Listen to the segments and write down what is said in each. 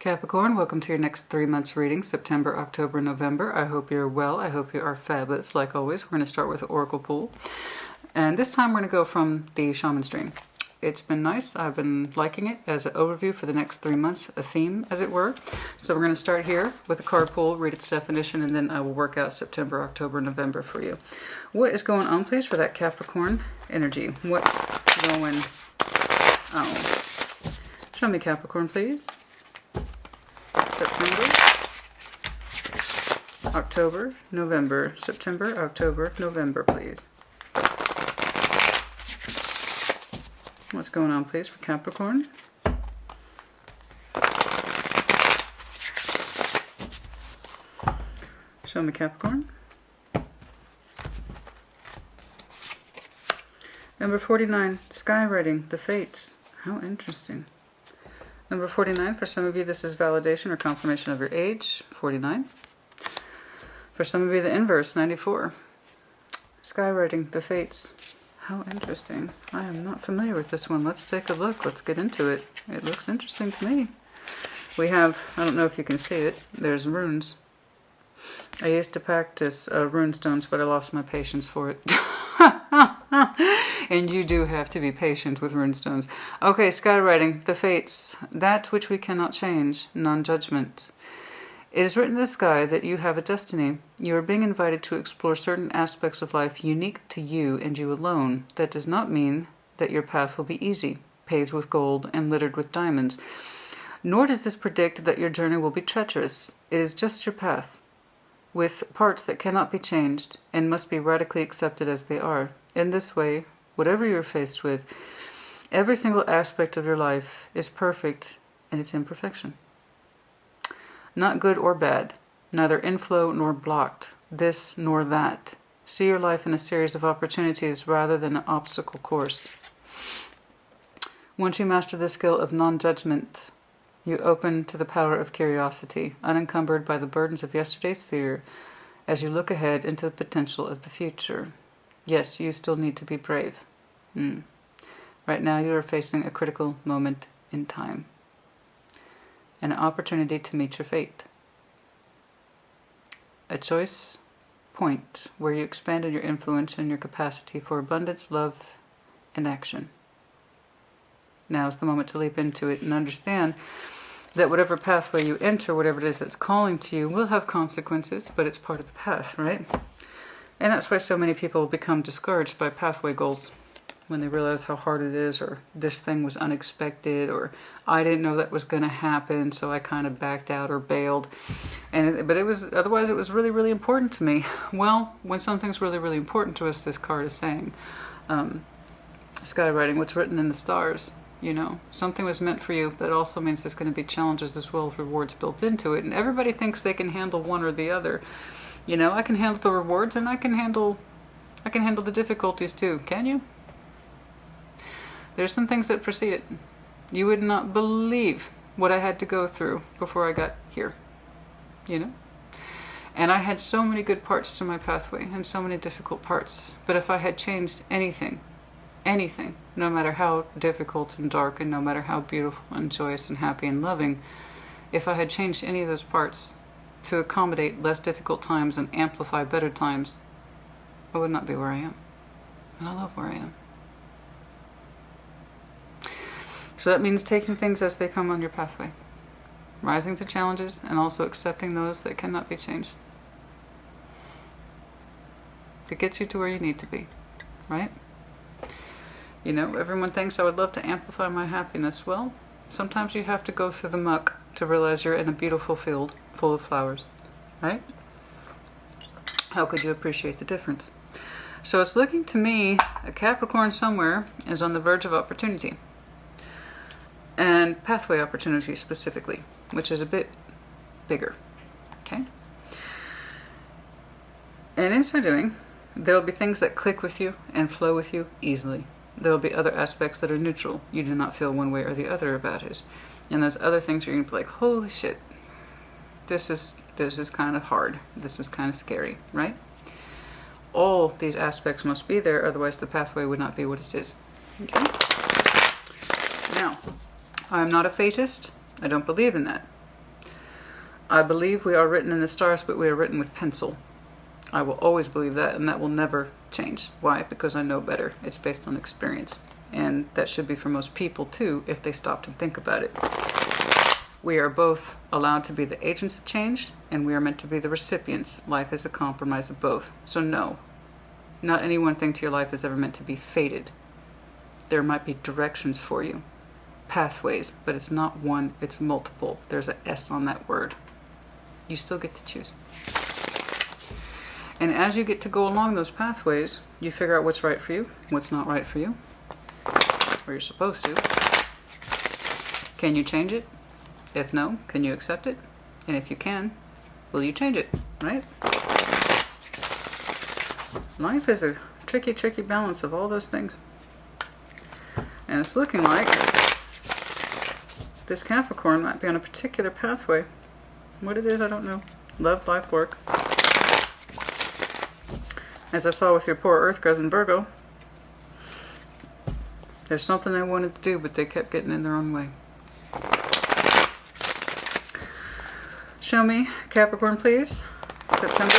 Capricorn, welcome to your next 3 months reading, September, October, November. I hope you're well. I hope you are fabulous. Like always, we're going to start with the Oracle pool. And this time we're going to go from the Shaman stream. It's been nice. I've been liking it as an overview for the next 3 months, a theme, as it were. So we're going to start here with the card pool, read its definition, and then I will work out September, October, November for you. What is going on, please, for that Capricorn energy? What's going on? Show me Capricorn, please. September, October, November. September, October, November, please. What's going on, please, for Capricorn? Show me Capricorn. Number 49, skywriting, the fates. How interesting. Number 49, for some of you this is validation or confirmation of your age, 49. For some of you the inverse, 94. Skywriting, the fates. How interesting. I am not familiar with this one. Let's take a look. Let's get into it. It looks interesting to me. We have, I don't know if you can see it, there's runes. I used to practice rune stones, but I lost my patience for it. And you do have to be patient with runestones. Okay, skywriting, the fates, that which we cannot change, non-judgment. It is written in the sky that you have a destiny. You are being invited to explore certain aspects of life unique to you and you alone. That does not mean that your path will be easy, paved with gold and littered with diamonds. Nor does this predict that your journey will be treacherous. It is just your path, with parts that cannot be changed and must be radically accepted as they are. In this way, whatever you're faced with, every single aspect of your life is perfect in its imperfection. Not good or bad, neither inflow nor blocked, this nor that. See your life in a series of opportunities rather than an obstacle course. Once you master the skill of non-judgment, you open to the power of curiosity, unencumbered by the burdens of yesterday's fear, as you look ahead into the potential of the future. Yes, you still need to be brave. Right now you are facing a critical moment in time. An opportunity to meet your fate. A choice point where you expand in your influence and your capacity for abundance, love, and action. Now is the moment to leap into it and understand that whatever pathway you enter, whatever it is that's calling to you, will have consequences, but it's part of the path, right? And that's why so many people become discouraged by pathway goals when they realize how hard it is, or this thing was unexpected, or I didn't know that was going to happen, so I kind of backed out or bailed. But it was, otherwise it was really, really important to me. Well, when something's really, really important to us, this card is saying, skywriting, what's written in the stars. You know, something was meant for you, but it also means there's going to be challenges as well as rewards built into it. And everybody thinks they can handle one or the other. You know, I can handle the rewards and I can handle the difficulties too. Can you? There's some things that precede it. You would not believe what I had to go through before I got here. You know? And I had so many good parts to my pathway and so many difficult parts. But if I had changed anything, no matter how difficult and dark and no matter how beautiful and joyous and happy and loving, if I had changed any of those parts to accommodate less difficult times and amplify better times, I would not be where I am. And I love where I am. So that means taking things as they come on your pathway, rising to challenges and also accepting those that cannot be changed. It gets you to where you need to be, right? You know, everyone thinks I would love to amplify my happiness. Well, sometimes you have to go through the muck to realize you're in a beautiful field full of flowers, right? How could you appreciate the difference? So it's looking to me, a Capricorn somewhere is on the verge of opportunity. And pathway opportunity specifically, which is a bit bigger, okay? And in so doing, there will be things that click with you and flow with you easily. There will be other aspects that are neutral. You do not feel one way or the other about it. And those other things you're going to be like, holy shit, this is kind of hard. This is kind of scary, right? All these aspects must be there, otherwise the pathway would not be what it is. Okay? Now, I'm not a fatist. I don't believe in that. I believe we are written in the stars, but we are written with pencil. I will always believe that, and that will never change. Why? Because I know better. It's based on experience. And that should be for most people, too, if they stopped and think about it. We are both allowed to be the agents of change, and we are meant to be the recipients. Life is a compromise of both. So no, not any one thing to your life is ever meant to be fated. There might be directions for you, pathways, but it's not one, it's multiple. There's an S on that word. You still get to choose. And as you get to go along those pathways, you figure out what's right for you, what's not right for you, or you're supposed to. Can you change it? If no, can you accept it? And if you can, will you change it, right? Life is a tricky, tricky balance of all those things. And it's looking like this Capricorn might be on a particular pathway. What it is, I don't know. Love, life, work. As I saw with your poor Earth cousin Virgo, there's something they wanted to do, but they kept getting in their own way. Show me Capricorn, please. September.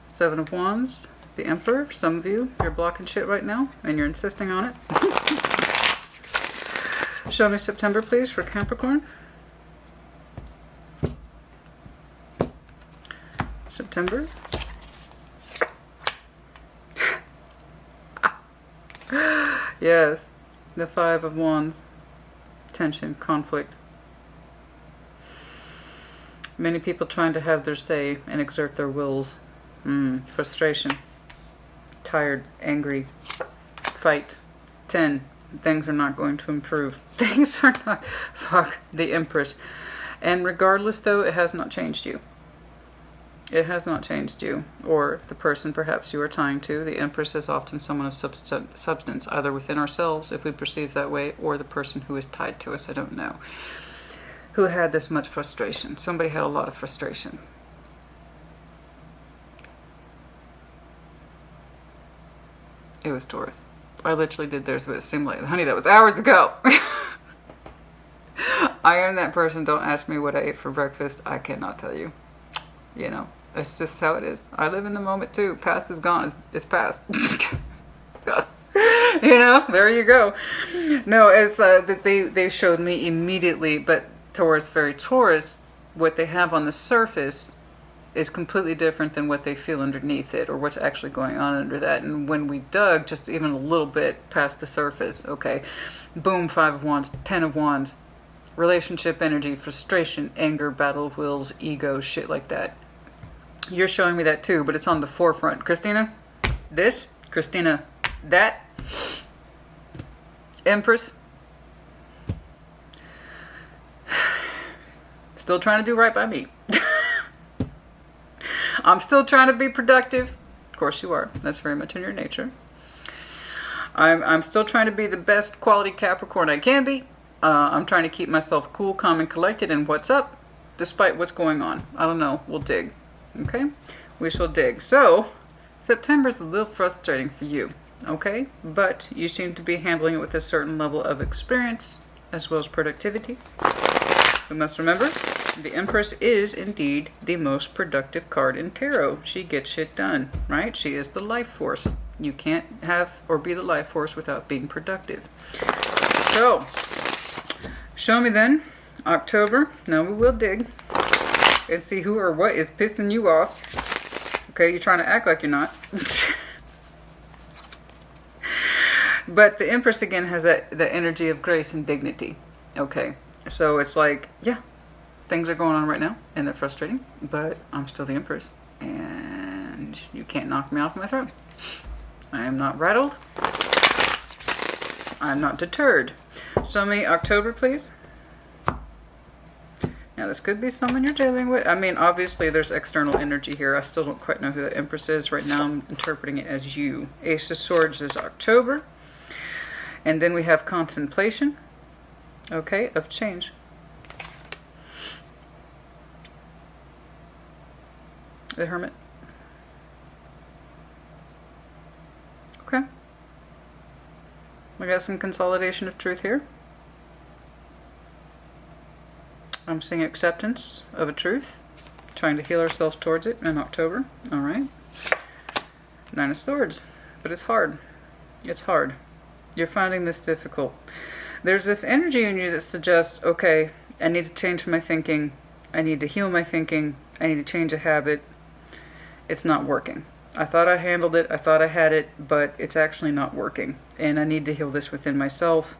7 of Wands. The Emperor. Some of you, you're blocking shit right now, and you're insisting on it. Show me September, please, for Capricorn. September. Yes, the 5 of Wands. Tension, conflict. Many people trying to have their say and exert their wills. Frustration. Tired, angry, fight. 10. Things are not going to improve. Things are not. Fuck. The Empress. And regardless, though, it has not changed you. It has not changed you, or the person perhaps you are tying to. The Empress is often someone of substance, either within ourselves, if we perceive that way, or the person who is tied to us, I don't know, who had this much frustration. Somebody had a lot of frustration. It was Taurus. I literally did theirs, but it seemed like, honey, that was hours ago. I am that person. Don't ask me what I ate for breakfast. I cannot tell you. You know. It's just how it is. I live in the moment too. Past is gone. It's past. You know, there you go. No, it's that they showed me immediately, but Taurus, very Taurus, what they have on the surface is completely different than what they feel underneath it, or what's actually going on under that. And when we dug just even a little bit past the surface, okay, boom, 5 of Wands, 10 of Wands, relationship energy, frustration, anger, battle of wills, ego, shit like that. You're showing me that too, but it's on the forefront. Christina, this. Christina, that. Empress. Still trying to do right by me. I'm still trying to be productive. Of course you are. That's very much in your nature. I'm still trying to be the best quality Capricorn I can be. I'm trying to keep myself cool, calm, and collected in what's up, despite what's going on. I don't know. We'll dig. Okay, we shall dig. So, September's a little frustrating for you, okay? But you seem to be handling it with a certain level of experience as well as productivity. We must remember, the Empress is indeed the most productive card in tarot. She gets shit done, right? She is the life force. You can't have or be the life force without being productive. So, show me then, October. Now we will dig. And see who or what is pissing you off. Okay, you're trying to act like you're not. But the Empress again has the energy of grace and dignity. Okay, so it's like, yeah, things are going on right now and they're frustrating, but I'm still the Empress and you can't knock me off my throne. I am not rattled. I'm not deterred. Show me October, please. Now, this could be someone you're dealing with. I mean, obviously, there's external energy here. I still don't quite know who the Empress is. Right now, I'm interpreting it as you. Ace of Swords is October. And then we have Contemplation, okay, of change. The Hermit. Okay. We got some consolidation of truth here. I'm seeing acceptance of a truth. Trying to heal ourselves towards it in October. All right. 9 of Swords. But it's hard. It's hard. You're finding this difficult. There's this energy in you that suggests, okay, I need to change my thinking. I need to heal my thinking. I need to change a habit. It's not working. I thought I handled it. I thought I had it, but it's actually not working. And I need to heal this within myself.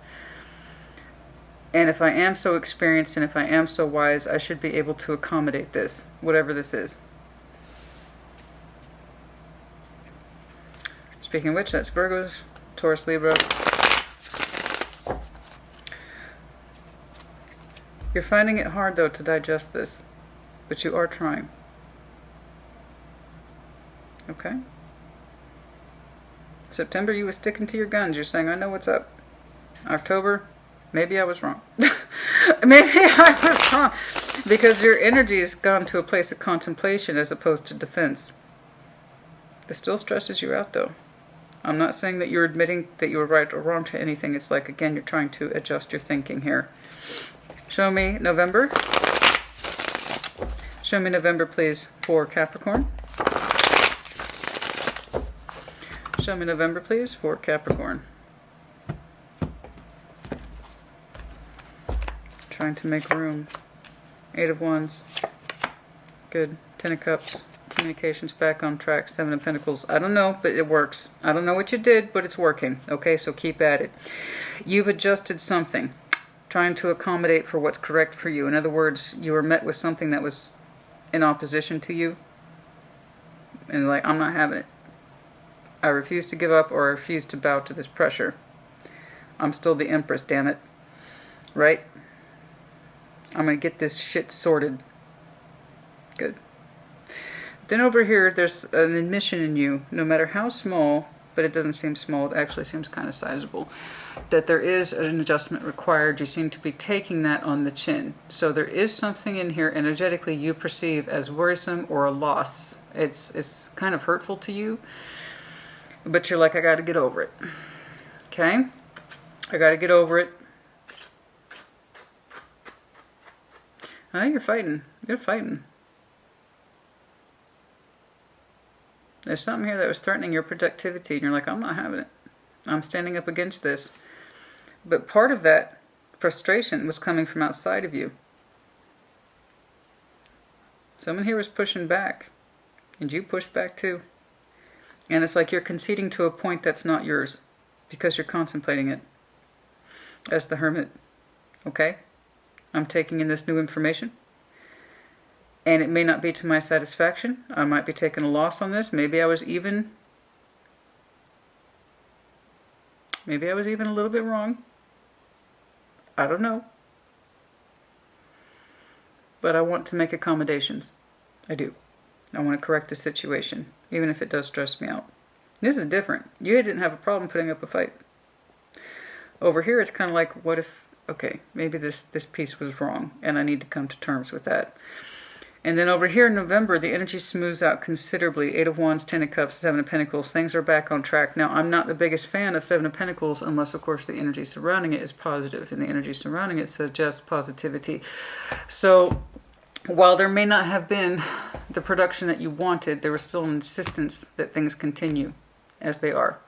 And if I am so experienced and if I am so wise, I should be able to accommodate this, whatever this is. Speaking of which, that's Virgos, Taurus, Libra. You're finding it hard, though, to digest this, but you are trying. Okay? September, you were sticking to your guns. You're saying, I know what's up. October, maybe I was wrong. Maybe I was wrong. Because your energy's gone to a place of contemplation as opposed to defense. This still stresses you out, though. I'm not saying that you're admitting that you were right or wrong to anything. It's like, again, you're trying to adjust your thinking here. Show me November. Show me November, please, for Capricorn. Show me November, please, for Capricorn. Trying to make room. 8 of Wands. Good. 10 of Cups. Communications back on track. 7 of Pentacles. I don't know, but it works. I don't know what you did, but it's working. Okay, so keep at it. You've adjusted something, trying to accommodate for what's correct for you. In other words, you were met with something that was in opposition to you. And like, I'm not having it. I refuse to give up, or I refuse to bow to this pressure. I'm still the Empress, damn it. Right? I'm going to get this shit sorted. Good. Then over here, there's an admission in you, no matter how small, but it doesn't seem small, it actually seems kind of sizable, that there is an adjustment required. You seem to be taking that on the chin. So there is something in here energetically you perceive as worrisome or a loss. It's kind of hurtful to you, but you're like, I got to get over it. Okay? I got to get over it. Oh, you're fighting. You're fighting. There's something here that was threatening your productivity, and you're like, I'm not having it. I'm standing up against this. But part of that frustration was coming from outside of you. Someone here was pushing back, and you pushed back too. And it's like you're conceding to a point that's not yours, because you're contemplating it. As the Hermit. Okay? I'm taking in this new information. And it may not be to my satisfaction. I might be taking a loss on this. Maybe I was even a little bit wrong. I don't know. But I want to make accommodations. I do. I want to correct the situation, even if it does stress me out. This is different. You didn't have a problem putting up a fight. Over here, it's kind of like, what if, okay, maybe this piece was wrong, and I need to come to terms with that. And then over here in November, the energy smooths out considerably. 8 of Wands, 10 of Cups, 7 of Pentacles. Things are back on track. Now, I'm not the biggest fan of 7 of Pentacles unless, of course, the energy surrounding it is positive. And the energy surrounding it suggests positivity. So, while there may not have been the production that you wanted, there was still an insistence that things continue as they are.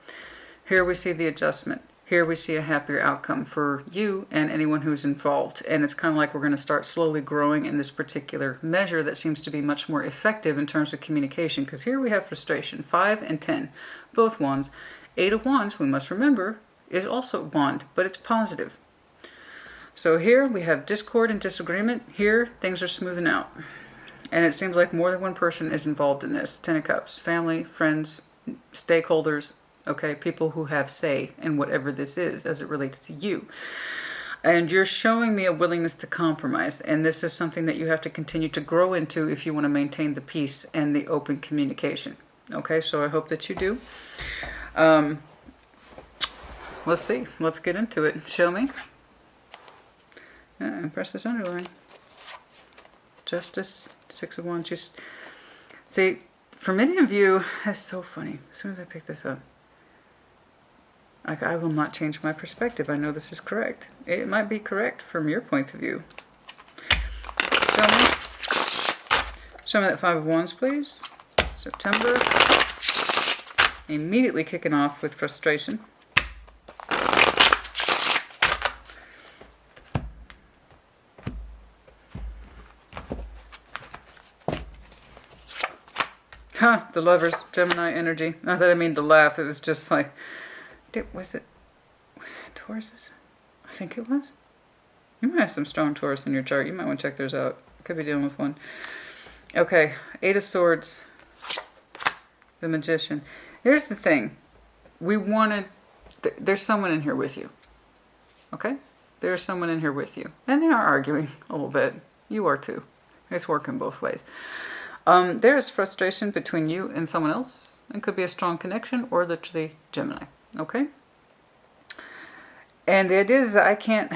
Here we see the adjustment. Here we see a happier outcome for you and anyone who's involved. And it's kind of like we're going to start slowly growing in this particular measure that seems to be much more effective in terms of communication. Because here we have frustration. 5 and 10. Both wands. 8 of Wands, we must remember, is also a wand, but it's positive. So here we have discord and disagreement. Here, things are smoothing out. And it seems like more than one person is involved in this. 10 of Cups. Family, friends, stakeholders. Okay, people who have say in whatever this is as it relates to you. And you're showing me a willingness to compromise. And this is something that you have to continue to grow into if you want to maintain the peace and the open communication. Okay, so I hope that you do. Let's see. Let's get into it. Show me. Press this underline. Justice. 6 of Wands. Just see, for many of you, that's so funny. As soon as I pick this up. Like, I will not change my perspective. I know this is correct. It might be correct from your point of view. Show me. Show me that Five of Wands, please. September. Immediately kicking off with frustration. Ha! The Lovers, Gemini energy. Not that I mean to laugh. It was just like, was it Taurus? I think it was. You might have some strong Taurus in your chart. You might want to check those out. Could be dealing with one. Okay, Eight of Swords. The Magician. Here's the thing. There's someone in here with you. Okay? There's someone in here with you. And they are arguing a little bit. You are too. It's working both ways. There is frustration between you and someone else. It could be a strong connection or literally Gemini. Okay? And the idea is that I can't...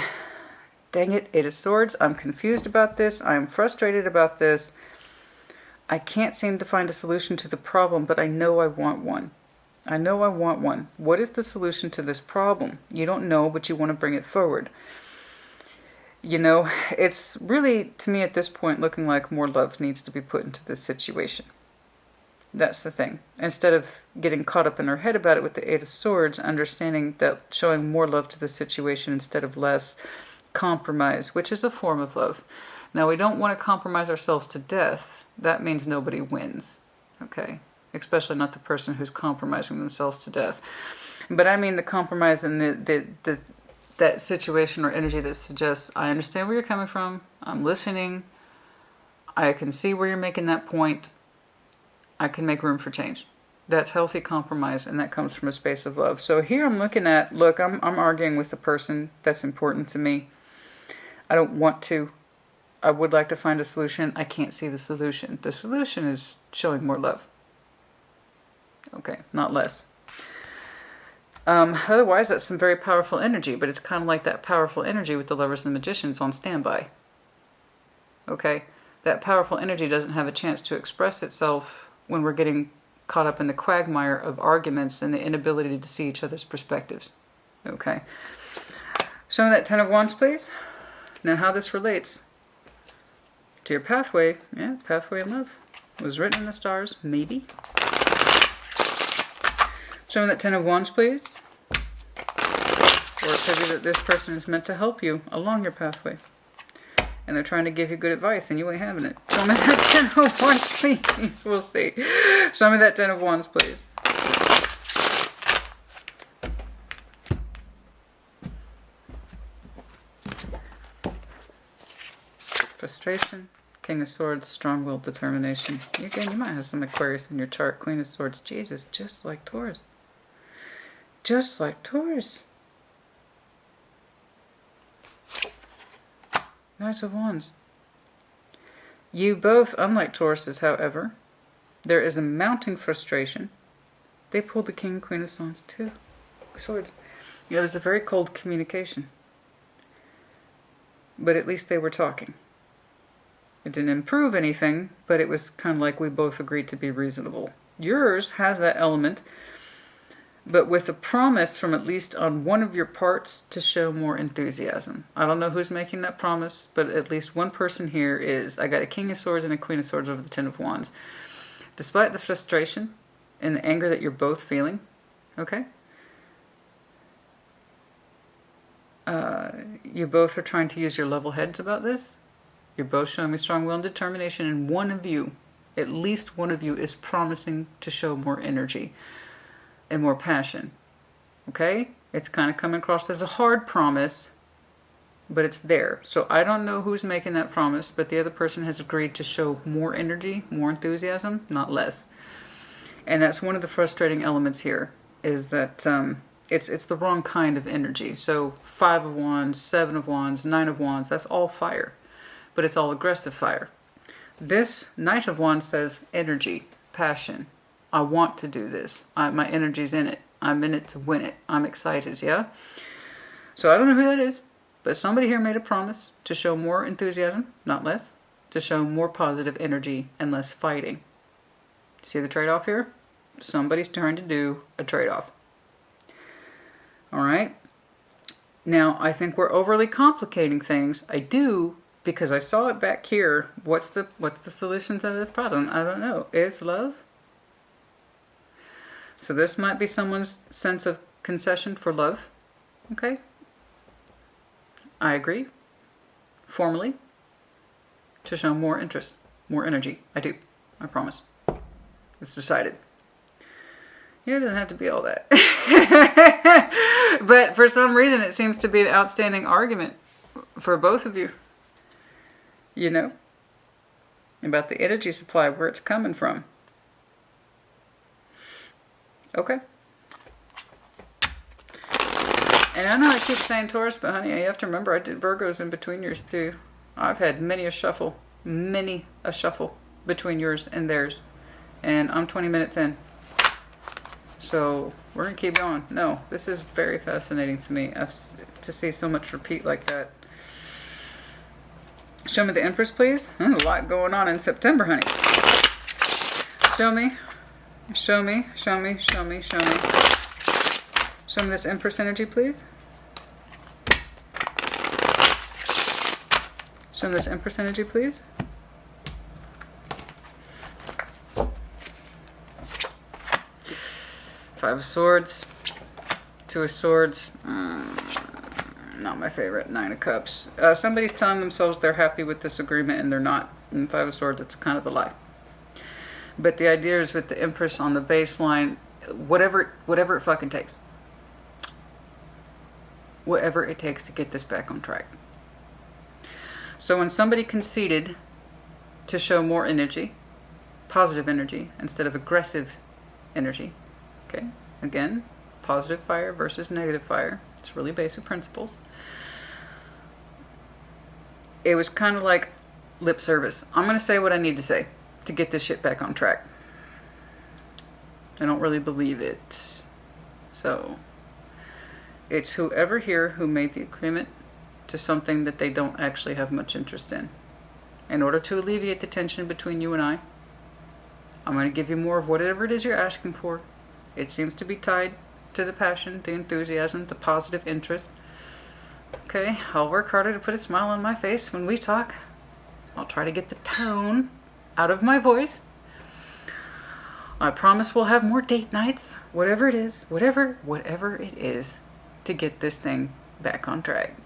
Dang it, Eight of Swords. I'm confused about this. I'm frustrated about this. I can't seem to find a solution to the problem, but I know I want one. I know I want one. What is the solution to this problem? You don't know, but you want to bring it forward. You know, it's really, to me at this point, looking like more love needs to be put into this situation. That's the thing. Instead of getting caught up in her head about it with the Eight of Swords, understanding that showing more love to the situation instead of less, compromise, which is a form of love. Now, we don't want to compromise ourselves to death. That means nobody wins. Okay? Especially not the person who's compromising themselves to death. But I mean the compromise and that situation or energy that suggests, I understand where you're coming from, I'm listening, I can see where you're making that point, I can make room for change. That's healthy compromise, and that comes from a space of love. So here I'm looking at, look, I'm arguing with the person that's important to me. I don't want to. I would like to find a solution. I can't see the solution. The solution is showing more love. Okay, not less. Otherwise, that's some very powerful energy, but it's kind of like that powerful energy with the Lovers and the Magicians on standby. Okay? That powerful energy doesn't have a chance to express itself when we're getting caught up in the quagmire of arguments and the inability to see each other's perspectives. Okay? Show me that Ten of Wands, please. Now, how this relates to your pathway. Yeah, pathway in love. It was written in the stars, maybe. Show me that Ten of Wands, please. Or it could be that this person is meant to help you along your pathway. And they're trying to give you good advice and you ain't having it. Show me that Ten of Wands, please. We'll see. Show me that Ten of Wands, please. Frustration. King of Swords, strong-willed determination. Again, you might have some Aquarius in your chart. Queen of Swords, Jesus, just like Taurus. Just like Taurus. Knight of Wands. You both, unlike Tauruses, however, there is a mounting frustration. They pulled the King and Queen of Swords too. Swords. It was a very cold communication. But at least they were talking. It didn't improve anything, but it was kind of like we both agreed to be reasonable. Yours has that element, but with a promise from at least on one of your parts to show more enthusiasm. I don't know who's making that promise, but at least one person here is, I got a King of Swords and a Queen of Swords over the Ten of Wands. Despite the frustration and the anger that you're both feeling, okay? You both are trying to use your level heads about this. You're both showing me strong will and determination, and one of you, at least one of you, is promising to show more energy and more passion. Okay? It's kind of coming across as a hard promise, but it's there. So I don't know who's making that promise, but the other person has agreed to show more energy, more enthusiasm, not less. And that's one of the frustrating elements here, is that it's the wrong kind of energy. So 5 of Wands, 7 of Wands, 9 of Wands, that's all fire. But it's all aggressive fire. This Knight of Wands says energy, passion. I want to do this. My energy's in it. I'm in it to win it. I'm excited, yeah? So I don't know who that is, but somebody here made a promise to show more enthusiasm, not less, to show more positive energy and less fighting. See the trade-off here? Somebody's trying to do a trade-off. All right? Now, I think we're overly complicating things. I do, Because I saw it back here. What's the solution to this problem? I don't know. It's love. So this might be someone's sense of concession for love. Okay? I agree. Formally. To show more interest. More energy. I do. I promise. It's decided. It doesn't have to be all that. But for some reason it seems to be an outstanding argument for both of you. You know? About the energy supply, where it's coming from. Okay. And I know I keep saying Taurus, but honey, you have to remember I did Virgos in between yours too. I've had many a shuffle between yours and theirs. And I'm 20 minutes in. So we're going to keep going. No, this is very fascinating to me to see so much repeat like that. Show me the Empress, please. There's a lot going on in September, honey. Show me. Show me. Show me. Show me. Show me. Show me this Empress energy, please. Show me this Empress energy, please. Five of Swords. Two of Swords. Not my favorite. Nine of Cups. Somebody's telling themselves they're happy with this agreement and they're not. And Five of Swords, it's kind of a lie. But the idea is with the Empress on the baseline, whatever it fucking takes. Whatever it takes to get this back on track. So when somebody conceded to show more energy, positive energy, instead of aggressive energy, okay, again, positive fire versus negative fire, it's really basic principles. It was kind of like lip service. I'm going to say what I need to say to get this shit back on track. I don't really believe it. So it's whoever here who made the agreement to something that they don't actually have much interest in. In order to alleviate the tension between you and I'm going to give you more of whatever it is you're asking for. It seems to be tied to the passion, the enthusiasm, the positive interest. Okay, I'll work harder to put a smile on my face when we talk. I'll try to get the tone out of my voice. I promise we'll have more date nights, whatever it is, whatever it is, to get this thing back on track.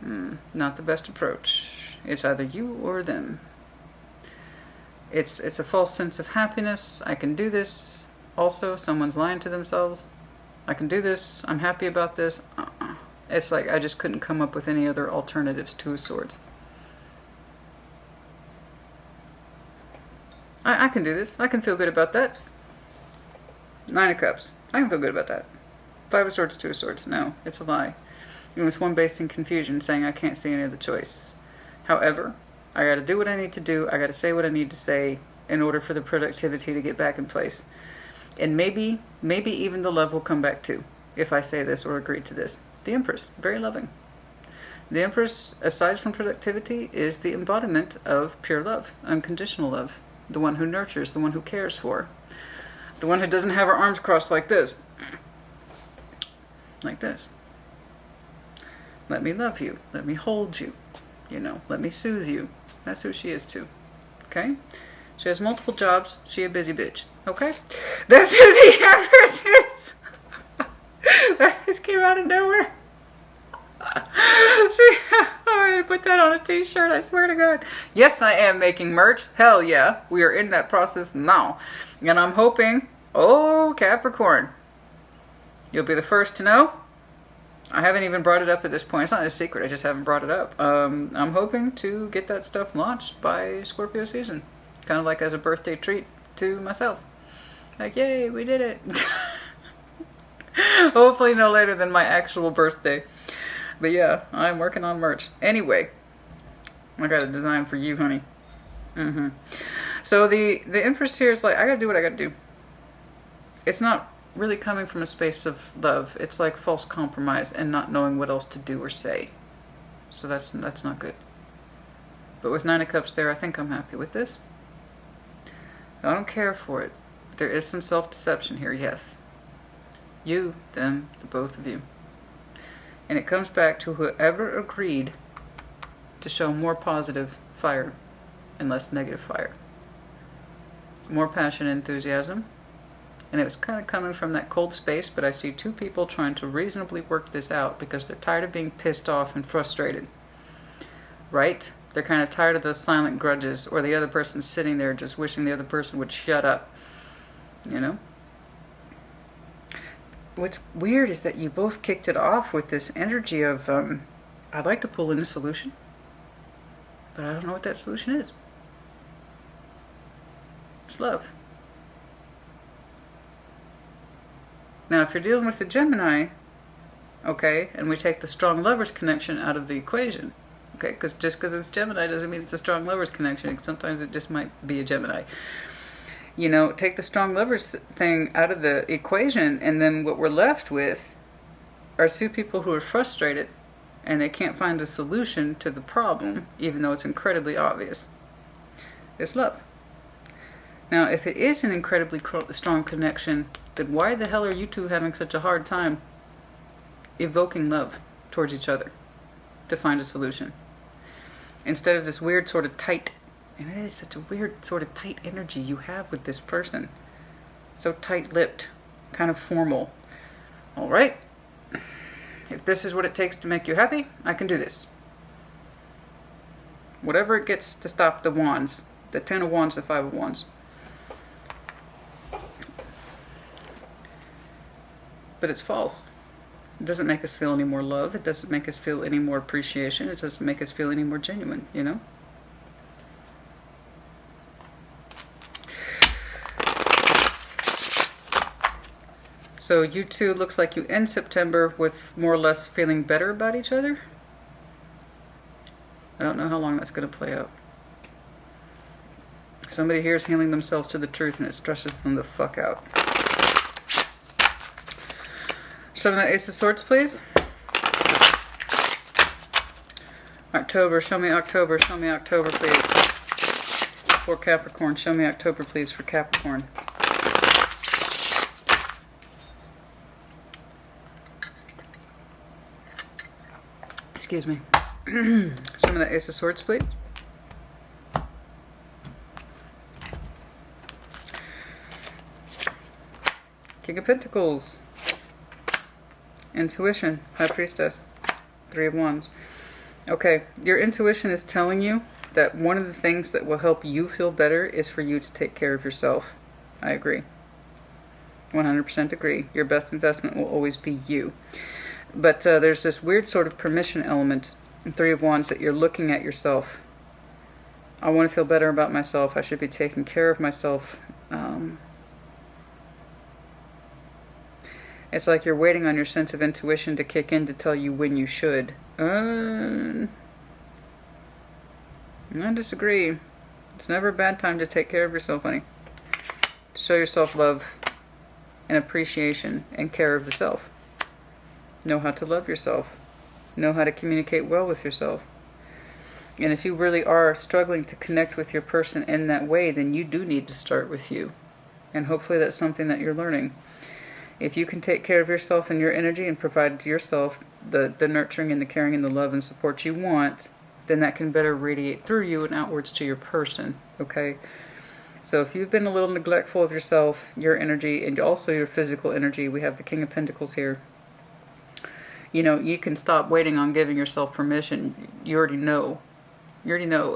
Not the best approach. It's either you or them. It's a false sense of happiness. I can do this. Also, someone's lying to themselves. I can do this. I'm happy about this. It's like I just couldn't come up with any other alternatives. Two of Swords. I can do this. I can feel good about that. Nine of Cups. I can feel good about that. Five of Swords, Two of Swords. No, it's a lie. It was one based in confusion, saying I can't see any other choice. However, I gotta do what I need to do. I gotta say what I need to say in order for the productivity to get back in place. And maybe even the love will come back too, if I say this or agree to this. The Empress, very loving. The Empress, aside from productivity, is the embodiment of pure love, unconditional love. The one who nurtures, the one who cares for. The one who doesn't have her arms crossed like this. Like this. Let me love you. Let me hold you. You know, let me soothe you. That's who she is too. Okay? She has multiple jobs. She a busy bitch. Okay? That's who the Empress is. That just came out of nowhere. I'm going to put that on a t-shirt, I swear to God. Yes, I am making merch. Hell yeah. We are in that process now. And I'm hoping, oh, Capricorn, you'll be the first to know. I haven't even brought it up at this point. It's not a secret. I just haven't brought it up. I'm hoping to get that stuff launched by Scorpio season. Kind of like as a birthday treat to myself. Like, yay, we did it. Hopefully no later than my actual birthday. But yeah, I'm working on merch. Anyway, I got a design for you, honey. So the Empress here is like, I gotta do what I gotta do. It's not really coming from a space of love. It's like false compromise and not knowing what else to do or say. So that's not good. But with Nine of Cups there, I think I'm happy with this. I don't care for it. There is some self-deception here, yes. You, them, the both of you. And it comes back to whoever agreed to show more positive fire and less negative fire. More passion and enthusiasm. And it was kind of coming from that cold space, but I see two people trying to reasonably work this out because they're tired of being pissed off and frustrated. Right? They're kind of tired of those silent grudges, or the other person's sitting there just wishing the other person would shut up. You know? What's weird is that you both kicked it off with this energy of, I'd like to pull in a solution, but I don't know what that solution is. It's love. Now, if you're dealing with the Gemini, okay, and we take the strong lovers connection out of the equation, okay, because just because it's Gemini doesn't mean it's a strong lovers connection. Sometimes it just might be a Gemini. You know, take the strong lovers thing out of the equation, and then what we're left with are two people who are frustrated and they can't find a solution to the problem, even though it's incredibly obvious. It's love. Now, if it is an incredibly strong connection, then why the hell are you two having such a hard time evoking love towards each other to find a solution? Instead of this weird sort of tight, and it is such a weird sort of tight energy you have with this person. So tight-lipped, kind of formal. All right, if this is what it takes to make you happy, I can do this. Whatever it gets to stop the wands, the 10 of wands, the 5 of wands. But it's false. It doesn't make us feel any more love. It doesn't make us feel any more appreciation. It doesn't make us feel any more genuine, you know? So you two, looks like you end September with more or less feeling better about each other. I don't know how long that's going to play out. Somebody here is healing themselves to the truth and it stresses them the fuck out. Show me that Ace of Swords, please. October, show me October, please. For Capricorn, show me October, please, for Capricorn. Excuse me. Show me that Ace of Swords, please. King of Pentacles. Intuition. High Priestess. 3 of Wands. Okay, your intuition is telling you that one of the things that will help you feel better is for you to take care of yourself. I agree. 100% agree. Your best investment will always be you. But there's this weird sort of permission element in 3 of Wands that you're looking at yourself. I want to feel better about myself. I should be taking care of myself. It's like you're waiting on your sense of intuition to kick in to tell you when you should. I disagree. It's never a bad time to take care of yourself, honey. To show yourself love and appreciation and care of the self. Know how to love yourself. Know how to communicate well with yourself. And if you really are struggling to connect with your person in that way, then you do need to start with you. And hopefully that's something that you're learning. If you can take care of yourself and your energy and provide to yourself the nurturing and the caring and the love and support you want, then that can better radiate through you and outwards to your person, okay? So if you've been a little neglectful of yourself, your energy, and also your physical energy, we have the King of Pentacles here. You know, you can stop waiting on giving yourself permission. You already know,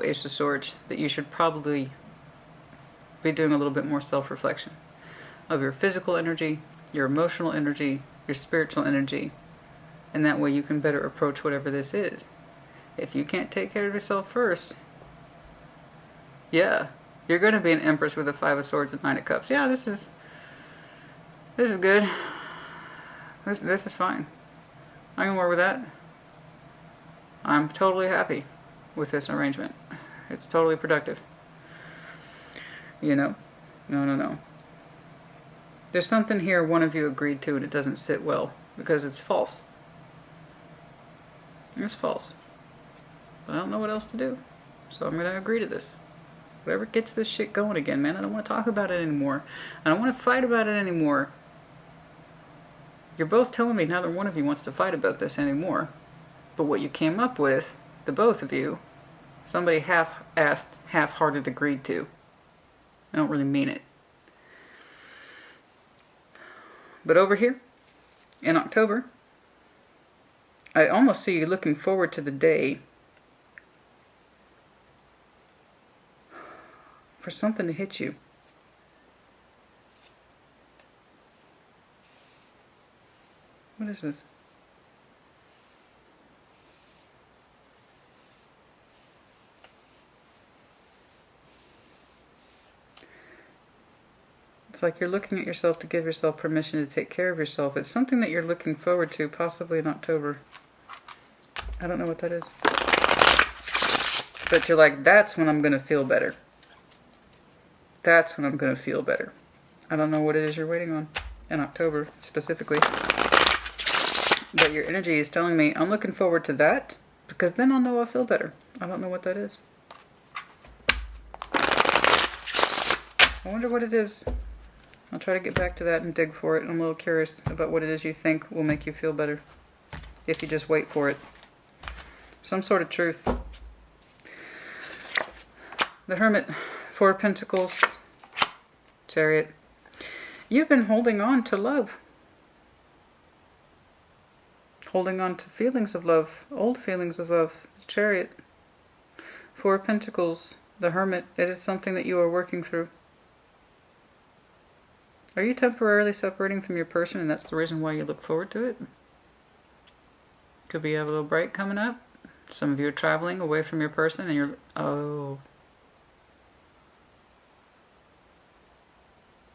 Ace of Swords, that you should probably be doing a little bit more self-reflection of your physical energy, your emotional energy, your spiritual energy, and that way you can better approach whatever this is. If you can't take care of yourself first, yeah, you're going to be an Empress with a 5 of Swords and 9 of Cups. Yeah, this is good. This is fine. I can work with that. I'm totally happy with this arrangement. It's totally productive. You know? No. There's something here one of you agreed to and it doesn't sit well because it's false. It's false. But I don't know what else to do. So I'm going to agree to this. Whatever gets this shit going again, man. I don't want to talk about it anymore. I don't want to fight about it anymore. You're both telling me neither one of you wants to fight about this anymore. But what you came up with, the both of you, Somebody half-assed, half-hearted agreed to. I don't really mean it. But over here, in October, I almost see you looking forward to the day for something to hit you. What is this? It's like you're looking at yourself to give yourself permission to take care of yourself. It's something that you're looking forward to, possibly in October. I don't know what that is. But you're like, that's when I'm going to feel better. That's when I'm going to feel better. I don't know what it is you're waiting on in October, specifically. But your energy is telling me, I'm looking forward to that, because then I'll know I'll feel better. I don't know what that is. I wonder what it is. I'll try to get back to that and dig for it. I'm a little curious about what it is you think will make you feel better if you just wait for it. Some sort of truth. The Hermit, Four of Pentacles, Chariot. You've been holding on to love. Holding on to feelings of love, old feelings of love. Chariot. Four of Pentacles, the Hermit. It is something that you are working through. Are you temporarily separating from your person and that's the reason why you look forward to it? Could be you have a little break coming up. Some of you are traveling away from your person and you're... Oh,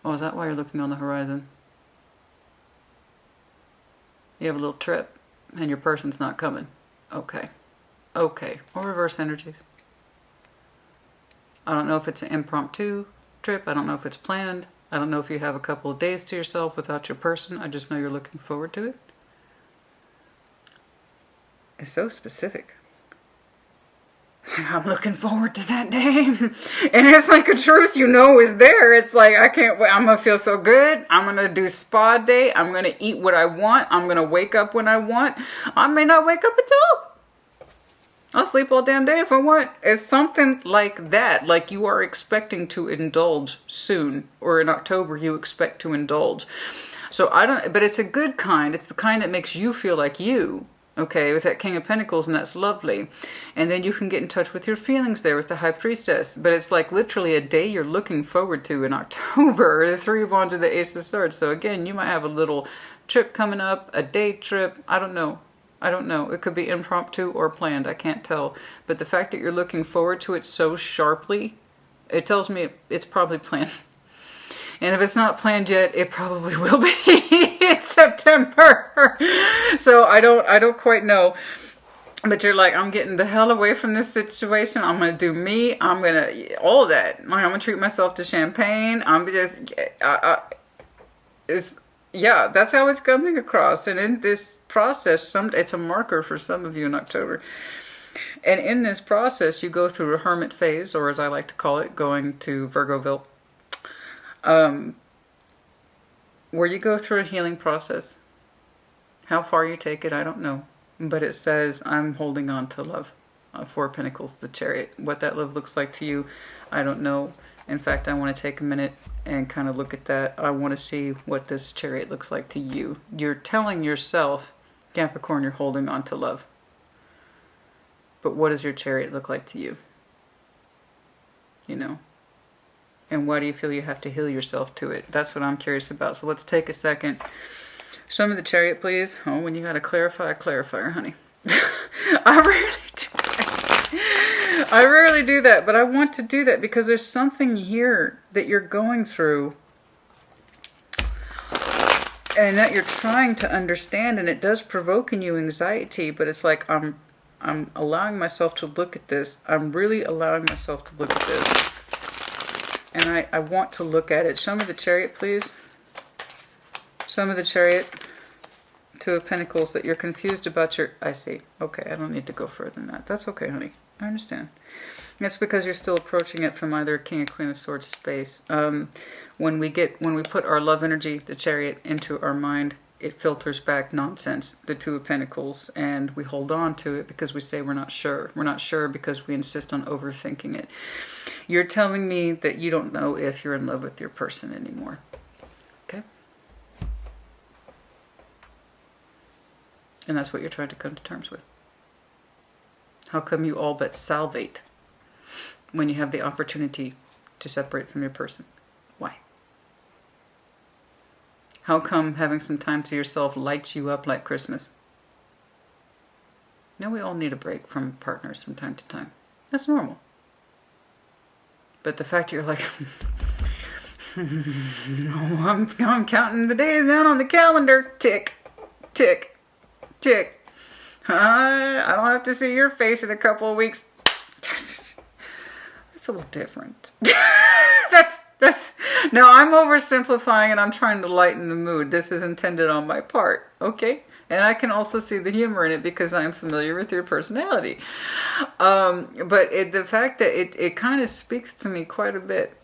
is that why you're looking on the horizon? You have a little trip and your person's not coming. Okay. Okay. Or reverse energies. I don't know if it's an impromptu trip. I don't know if it's planned. I don't know if you have a couple of days to yourself without your person. I just know you're looking forward to it. It's so specific. I'm looking forward to that day. And it's like a truth you know is there. It's like, I can't wait. I'm going to feel so good. I'm going to do spa day. I'm going to eat what I want. I'm going to wake up when I want. I may not wake up at all. I'll sleep all damn day if I want. It's something like that. Like you are expecting to indulge soon. Or in October you expect to indulge. So I don't, but it's a good kind. It's the kind that makes you feel like you. Okay, with that King of Pentacles, and that's lovely. And then you can get in touch with your feelings there with the High Priestess. But it's like literally a day you're looking forward to in October. The Three of Wands to the Ace of Swords. So again, you might have a little trip coming up, a day trip. I don't know. I don't know. It could be impromptu or planned. I can't tell. But the fact that you're looking forward to it so sharply, it tells me it's probably planned. And if it's not planned yet, it probably will be. It's September. So I don't quite know. But you're like, I'm getting the hell away from this situation. I'm going to do me. I'm going to, all that. I'm going to treat myself to champagne. I'm just, it's, yeah, that's how it's coming across. And in this process, it's a marker for some of you in October. And in this process, you go through a hermit phase, or as I like to call it, going to Virgoville. Where you go through a healing process. How far you take it, I don't know. But it says, I'm holding on to love. Four of Pentacles, the Chariot. What that love looks like to you, I don't know. In fact, I want to take a minute and kind of look at that. I want to see what this Chariot looks like to you. You're telling yourself, Capricorn, you're holding on to love. But what does your Chariot look like to you? You know? And why do you feel you have to heal yourself to it? That's what I'm curious about. So let's take a second. Show me the Chariot, please. Oh, when you got to clarify a clarifier, honey. I rarely do that. I rarely do that, but I want to do that because there's something here that you're going through and that you're trying to understand, and it does provoke in you anxiety, but it's like I'm allowing myself to look at this. I'm really allowing myself to look at this. And I want to look at it. Show me the Chariot, please. Show me the Chariot. Two of Pentacles, that you're confused about your... I see. Okay, I don't need to go further than that. That's okay, honey. I understand. That's because you're still approaching it from either King or Queen of Swords space. When we put our love energy, the Chariot, into our mind, it filters back nonsense, the Two of Pentacles, and we hold on to it because we say we're not sure. We're not sure because we insist on overthinking it. You're telling me that you don't know if you're in love with your person anymore. Okay? And that's what you're trying to come to terms with. How come you all but salivate when you have the opportunity to separate from your person? Why? How come having some time to yourself lights you up like Christmas? Now we all need a break from partners from time to time. That's normal. But the fact you're like, I'm counting the days down on the calendar. Tick, tick, tick. I don't have to see your face in a couple of weeks. Yes. That's a little different. No, I'm oversimplifying and I'm trying to lighten the mood. This is intended on my part, okay? And I can also see the humor in it because I'm familiar with your personality. But the fact that it kind of speaks to me quite a bit.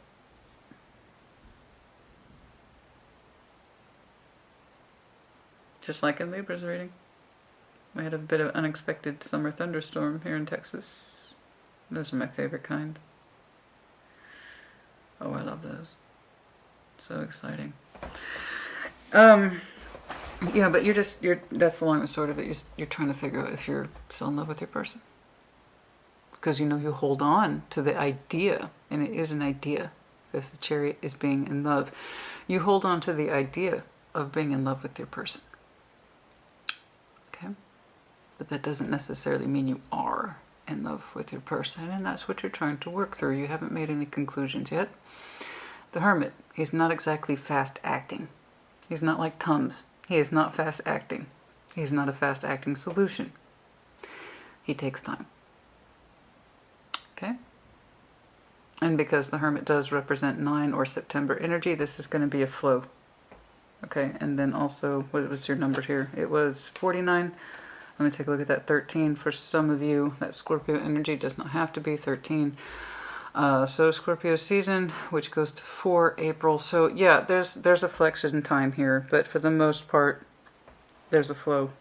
Just like in Libra's reading. We had a bit of unexpected summer thunderstorm here in Texas. Those are my favorite kind. Oh, I love those. So exciting. Yeah, but that's the long and short of it. You're trying to figure out if you're still in love with your person. Because you hold on to the idea, and it is an idea, because the Chariot is being in love. You hold on to the idea of being in love with your person. Okay? But that doesn't necessarily mean you are in love with your person, and that's what you're trying to work through. You haven't made any conclusions yet. The Hermit, he's not exactly fast acting. He's not like Tums. He is not fast acting. He's not a fast acting solution. He takes time. Okay? And because the Hermit does represent 9 or September energy, this is going to be a flow. Okay, and then also, what was your number here? It was 49. Let me take a look at that. 13 for some of you. That Scorpio energy does not have to be 13. So Scorpio season, which goes to 4 April. So yeah, there's a flex in time here, but for the most part, there's a flow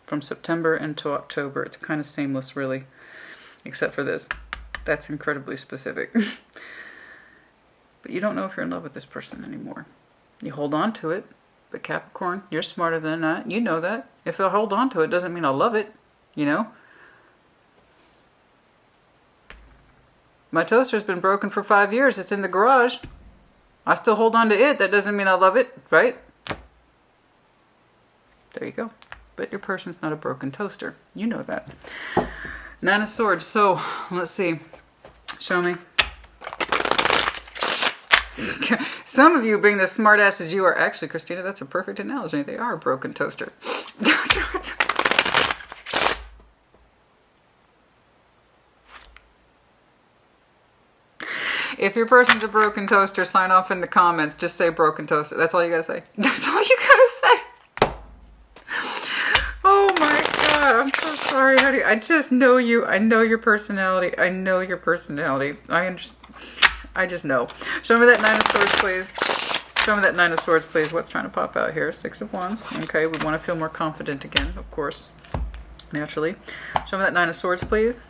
from September into October. It's kind of seamless, really, except for this. That's incredibly specific. But you don't know if you're in love with this person anymore. You hold on to it, but Capricorn, you're smarter than that. You know that. If I hold on to it, doesn't mean I love it, you know? My toaster's been broken for 5 years. It's in the garage. I still hold on to it. That doesn't mean I love it, right? There you go. But your person's not a broken toaster. You know that. 9 of Swords. So, let's see. Show me. Some of you, being the smart asses you are, actually, Christina, that's a perfect analogy. They are a broken toaster. If your person's a broken toaster, sign off in the comments. Just say broken toaster. That's all you gotta say. That's all you gotta say. Oh my God, I'm so sorry, honey. I just know you. I know your personality. I know your personality. I just know. Show me that 9 of Swords, please. Show me that 9 of Swords, please. What's trying to pop out here? 6 of Wands. Okay, we want to feel more confident again, of course. Naturally. Show me that 9 of Swords, please.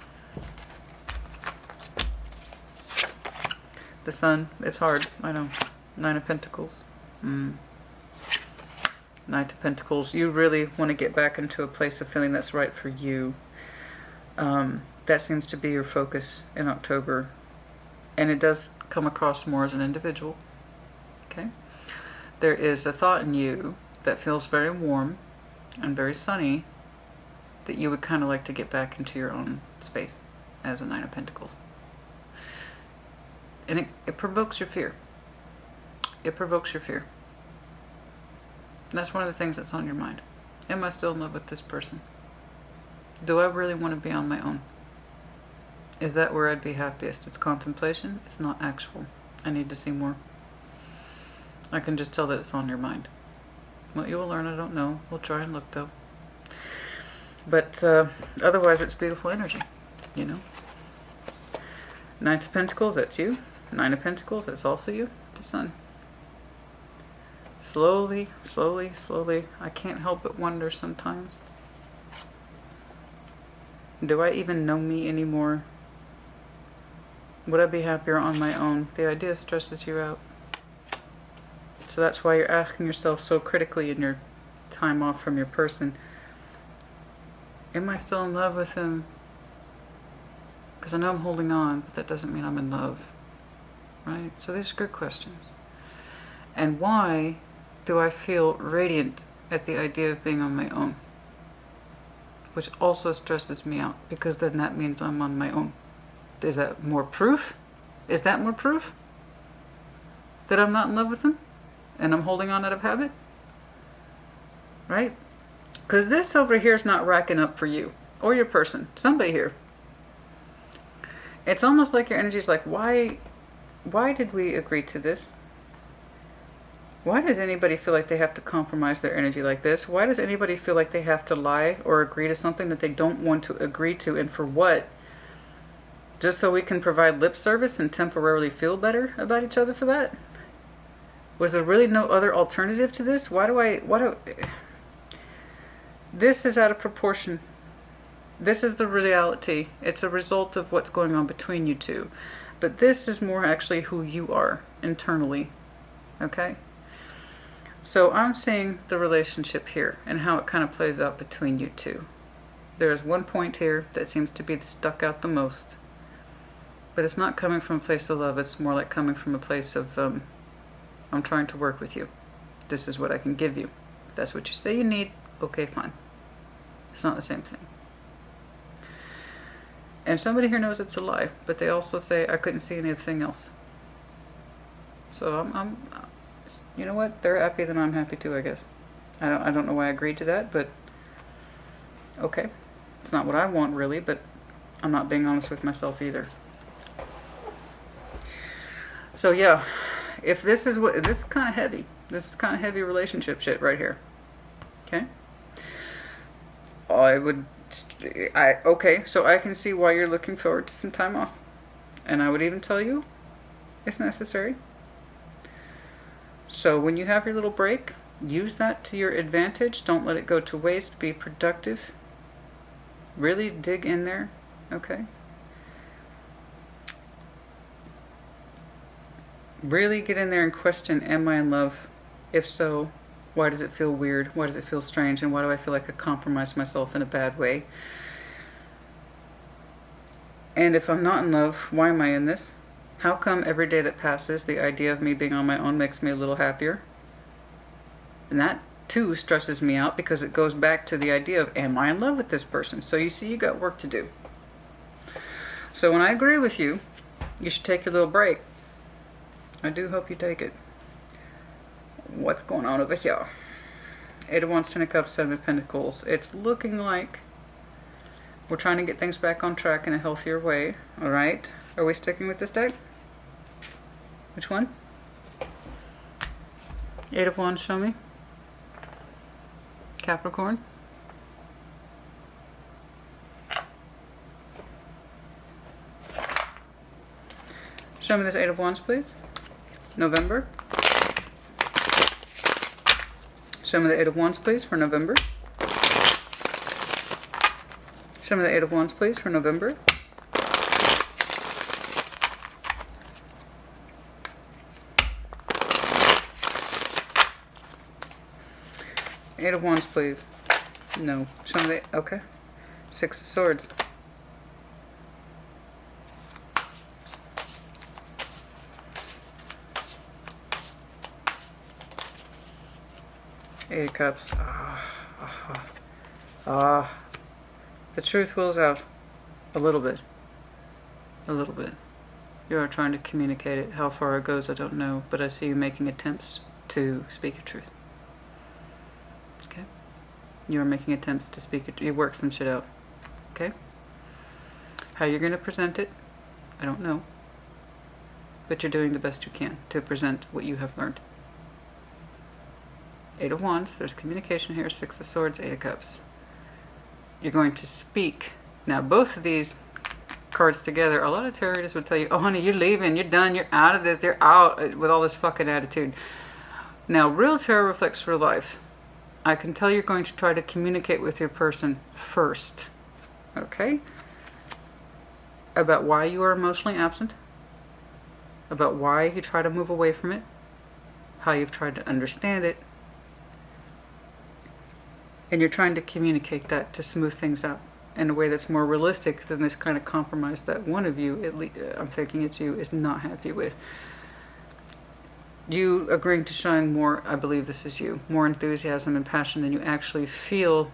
The Sun. It's hard. I know. 9 of Pentacles. 9 of Pentacles. You really want to get back into a place of feeling that's right for you. That seems to be your focus in October. And it does come across more as an individual. Okay? There is a thought in you that feels very warm and very sunny that you would kind of like to get back into your own space as a 9 of Pentacles. And it provokes your fear. It provokes your fear. And that's one of the things that's on your mind. Am I still in love with this person? Do I really want to be on my own? Is that where I'd be happiest? It's contemplation. It's not actual. I need to see more. I can just tell that it's on your mind. What you will learn, I don't know. We'll try and look, though. But otherwise, it's beautiful energy, you know? 9 of Pentacles, that's you. 9 of Pentacles, that's also you. The Sun. Slowly, slowly, slowly. I can't help but wonder sometimes. Do I even know me anymore? Would I be happier on my own? The idea stresses you out. So that's why you're asking yourself so critically in your time off from your person. Am I still in love with him? Because I know I'm holding on, but that doesn't mean I'm in love. Right? So these are good questions. And why do I feel radiant at the idea of being on my own? Which also stresses me out, because then that means I'm on my own. Is that more proof? Is that more proof that I'm not in love with him and I'm holding on out of habit? Right? Because this over here is not racking up for you or your person, somebody here. It's almost like your energy is like, why did we agree to this? Why does anybody feel like they have to compromise their energy like this? Why does anybody feel like they have to lie or agree to something that they don't want to agree to? And for what? Just so we can provide lip service and temporarily feel better about each other for that? Was there really no other alternative to this? This is out of proportion. This is the reality. It's a result of what's going on between you two. But this is more actually who you are internally. Okay? So I'm seeing the relationship here and how it kind of plays out between you two. There's one point here that seems to be stuck out the most. But it's not coming from a place of love. It's more like coming from a place of, I'm trying to work with you. This is what I can give you. If that's what you say you need, okay, fine. It's not the same thing. And somebody here knows it's a lie, but they also say, I couldn't see anything else. So I'm you know what? They're happy, then I'm happy too, I guess. I don't know why I agreed to that, but okay. It's not what I want really, but I'm not being honest with myself either. So yeah, if this is kind of heavy. This is kind of heavy relationship shit right here. Okay? Okay, so I can see why you're looking forward to some time off. And I would even tell you it's necessary. So when you have your little break, use that to your advantage. Don't let it go to waste. Be productive. Really dig in there. Okay? Really get in there and question, am I in love? If so, why does it feel weird? Why does it feel strange? And why do I feel like I compromise myself in a bad way? And if I'm not in love, why am I in this? How come every day that passes, the idea of me being on my own makes me a little happier? And that, too, stresses me out because it goes back to the idea of, am I in love with this person? So you see, you got work to do. So when I agree with you, you should take your little break. I do hope you take it. What's going on over here? 8 of Wands, 10 of Cups, 7 of Pentacles. It's looking like we're trying to get things back on track in a healthier way. Alright? Are we sticking with this deck? Which one? 8 of Wands, show me. Capricorn. Show me this 8 of Wands, please. November. Show me the 8 of Wands, please, for November. Show me the 8 of Wands, please, for November. Eight of Wands, please. No. Show me the... Okay. 6 of Swords. Eight of Cups. The truth wills out. A little bit. A little bit. You are trying to communicate it. How far it goes, I don't know. But I see you making attempts to speak your truth. Okay? You are making attempts to speak it. You work some shit out. Okay? How you're going to present it, I don't know. But you're doing the best you can to present what you have learned. 8 of Wands, there's communication here, 6 of Swords, 8 of Cups. You're going to speak. Now, both of these cards together, a lot of tarot readers would tell you, oh, honey, you're leaving, you're done, you're out of this, you're out, with all this fucking attitude. Now, real tarot reflects for life. I can tell you're going to try to communicate with your person first. Okay? About why you are emotionally absent. About why you try to move away from it. How you've tried to understand it. And you're trying to communicate that to smooth things out in a way that's more realistic than this kind of compromise that one of you, at least I'm thinking it's you, is not happy with. You agreeing to showing more, I believe this is you, more enthusiasm and passion than you actually feel.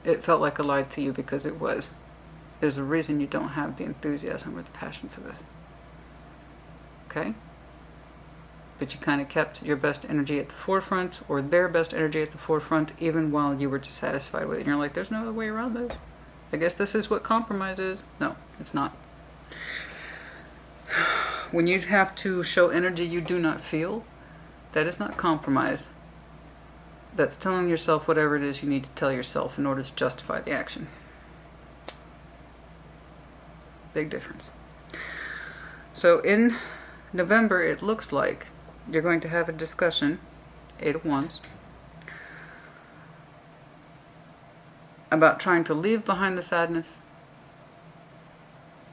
It felt like a lie to you because it was. There's a reason you don't have the enthusiasm or the passion for this. Okay? But you kind of kept your best energy at the forefront, or their best energy at the forefront, even while you were dissatisfied with it. And you're like, there's no other way around this. I guess this is what compromise is. No, it's not. When you have to show energy you do not feel, that is not compromise. That's telling yourself whatever it is you need to tell yourself in order to justify the action. Big difference. So in November, it looks like you're going to have a discussion, 8 of Wands, about trying to leave behind the sadness,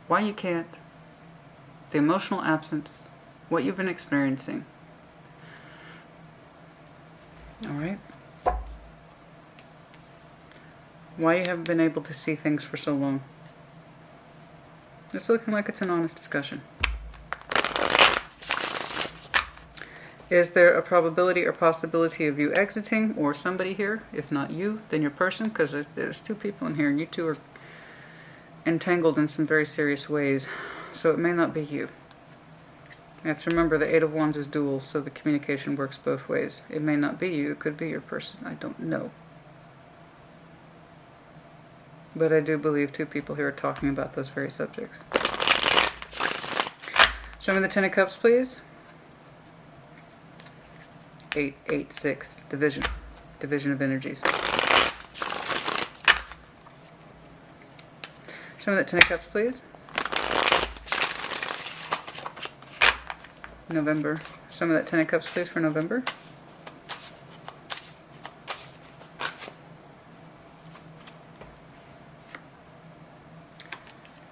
why you can't, the emotional absence, what you've been experiencing. Alright? Why you haven't been able to see things for so long. It's looking like it's an honest discussion. Is there a probability or possibility of you exiting, or somebody here? If not you, then your person, because there's 2 people in here and you 2 are entangled in some very serious ways. So it may not be you. You have to remember the 8 of Wands is dual, so the communication works both ways. It may not be you, it could be your person. I don't know. But I do believe 2 people here are talking about those very subjects. Show me the 10 of Cups, please. 8, 8, 6. Division. Division of energies. Show me that 10 of Cups, please. November. Show me that 10 of Cups, please, for November.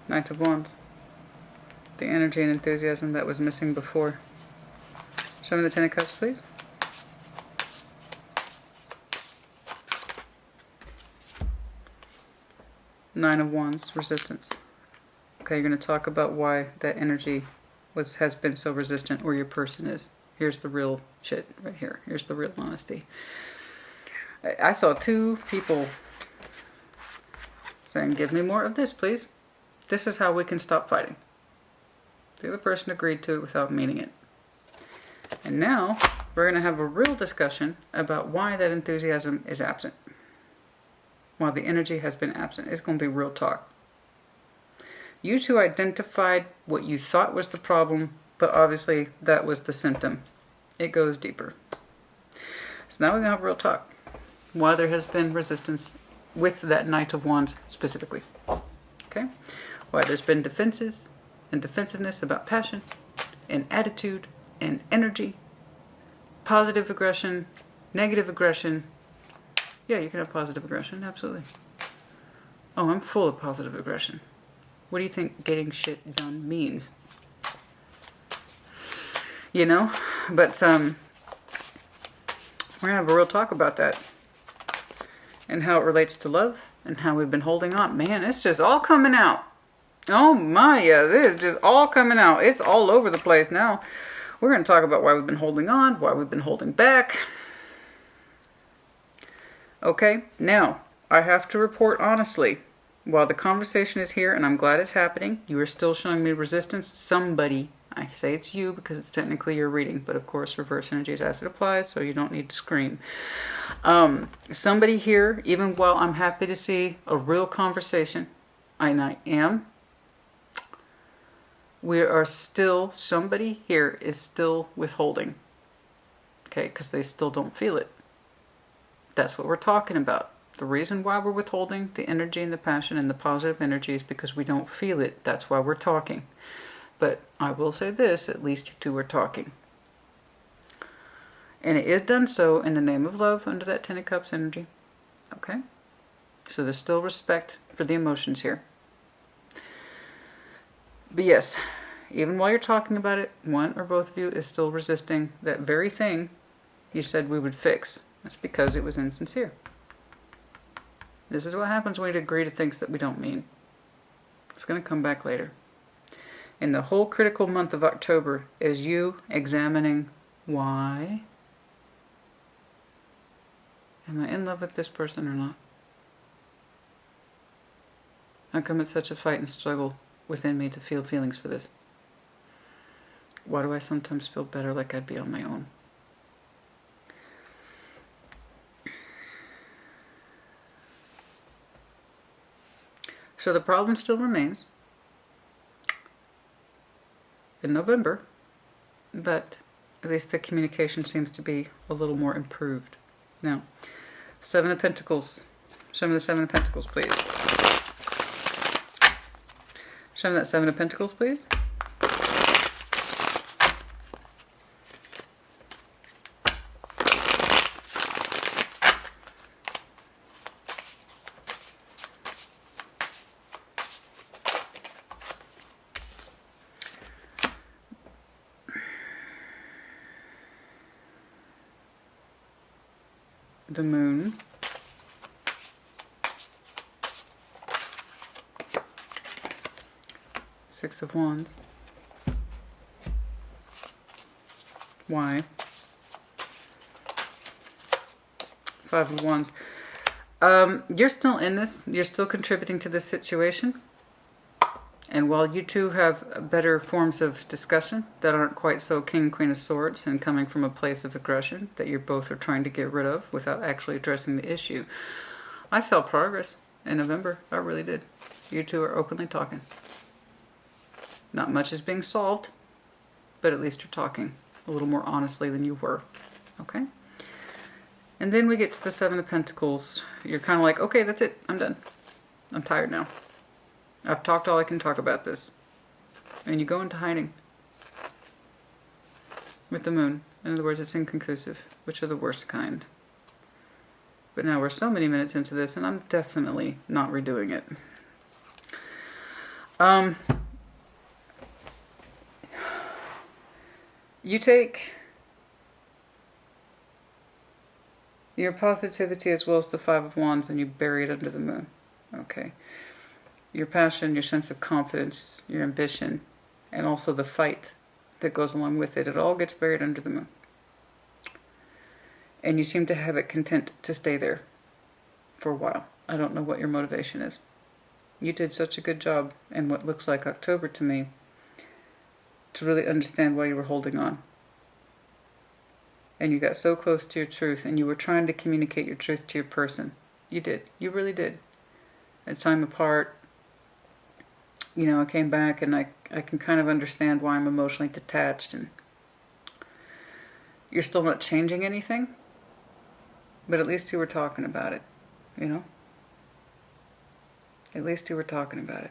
Knight of Wands. The energy and enthusiasm that was missing before. Show me the 10 of Cups, please. Nine of Wands, resistance. Okay, you're going to talk about why that energy has been so resistant, or your person is. Here's the real shit right here. Here's the real honesty. I saw 2 people saying, give me more of this, please. This is how we can stop fighting. The other person agreed to it without meaning it. And now we're going to have a real discussion about why that enthusiasm is absent. While the energy has been absent. It's going to be real talk. You 2 identified what you thought was the problem, but obviously that was the symptom. It goes deeper. So now we're going to have real talk. Why there has been resistance with that Knight of Wands specifically. Okay? Why there's been defenses and defensiveness about passion and attitude and energy. Positive aggression, negative aggression. Yeah, you can have positive aggression, absolutely. Oh, I'm full of positive aggression. What do you think getting shit done means? You know? But, we're going to have a real talk about that. And how it relates to love. And how we've been holding on. Man, it's just all coming out. Oh my, yeah, this is just all coming out. It's all over the place now. We're going to talk about why we've been holding on. Why we've been holding back. Okay, now, I have to report honestly, while the conversation is here, and I'm glad it's happening, you are still showing me resistance. Somebody, I say it's you because it's technically your reading, but of course reverse energies as it applies, so you don't need to scream. Somebody here, even while I'm happy to see a real conversation, and I am, we are still, somebody here is still withholding. Okay, because they still don't feel it. That's what we're talking about. The reason why we're withholding the energy and the passion and the positive energy is because we don't feel it. That's why we're talking. But I will say this, at least you 2 are talking. And it is done so in the name of love under that Ten of Cups energy. Okay? So there's still respect for the emotions here. But yes, even while you're talking about it, one or both of you is still resisting that very thing you said we would fix. That's because it was insincere. This is what happens when we agree to things that we don't mean. It's going to come back later. And the whole critical month of October is you examining why. Am I in love with this person or not? How come it's such a fight and struggle within me to feel feelings for this? Why do I sometimes feel better like I'd be on my own? So the problem still remains in November, but at least the communication seems to be a little more improved. Now, Seven of Pentacles. Show me the Seven of Pentacles, please. Show me that Seven of Pentacles, please. The Moon. Six of Wands. Why? Five of Wands. You're still in this. You're still contributing to this situation. And while you two have better forms of discussion that aren't quite so King, Queen of Swords and coming from a place of aggression that you both are trying to get rid of without actually addressing the issue, I saw progress in November. I really did. You two are openly talking. Not much is being solved, but at least you're talking a little more honestly than you were. Okay? And then we get to the Seven of Pentacles. You're kind of like, okay, that's it. I'm done. I'm tired now. I've talked all I can talk about this. And you go into hiding. With the Moon. In other words, it's inconclusive, which are the worst kind. But now we're so many minutes into this, and I'm definitely not redoing it. You take your positivity as well as the Five of Wands and you bury it under the Moon. Okay. Your passion, your sense of confidence, your ambition, and also the fight that goes along with it. It all gets buried under the Moon. And you seem to have it content to stay there for a while. I don't know what your motivation is. You did such a good job in what looks like October to me to really understand why you were holding on. And you got so close to your truth and you were trying to communicate your truth to your person. You did. You really did. A time apart, you know, I came back and I can kind of understand why I'm emotionally detached, and you're still not changing anything, but at least you were talking about it, you know? At least you were talking about it.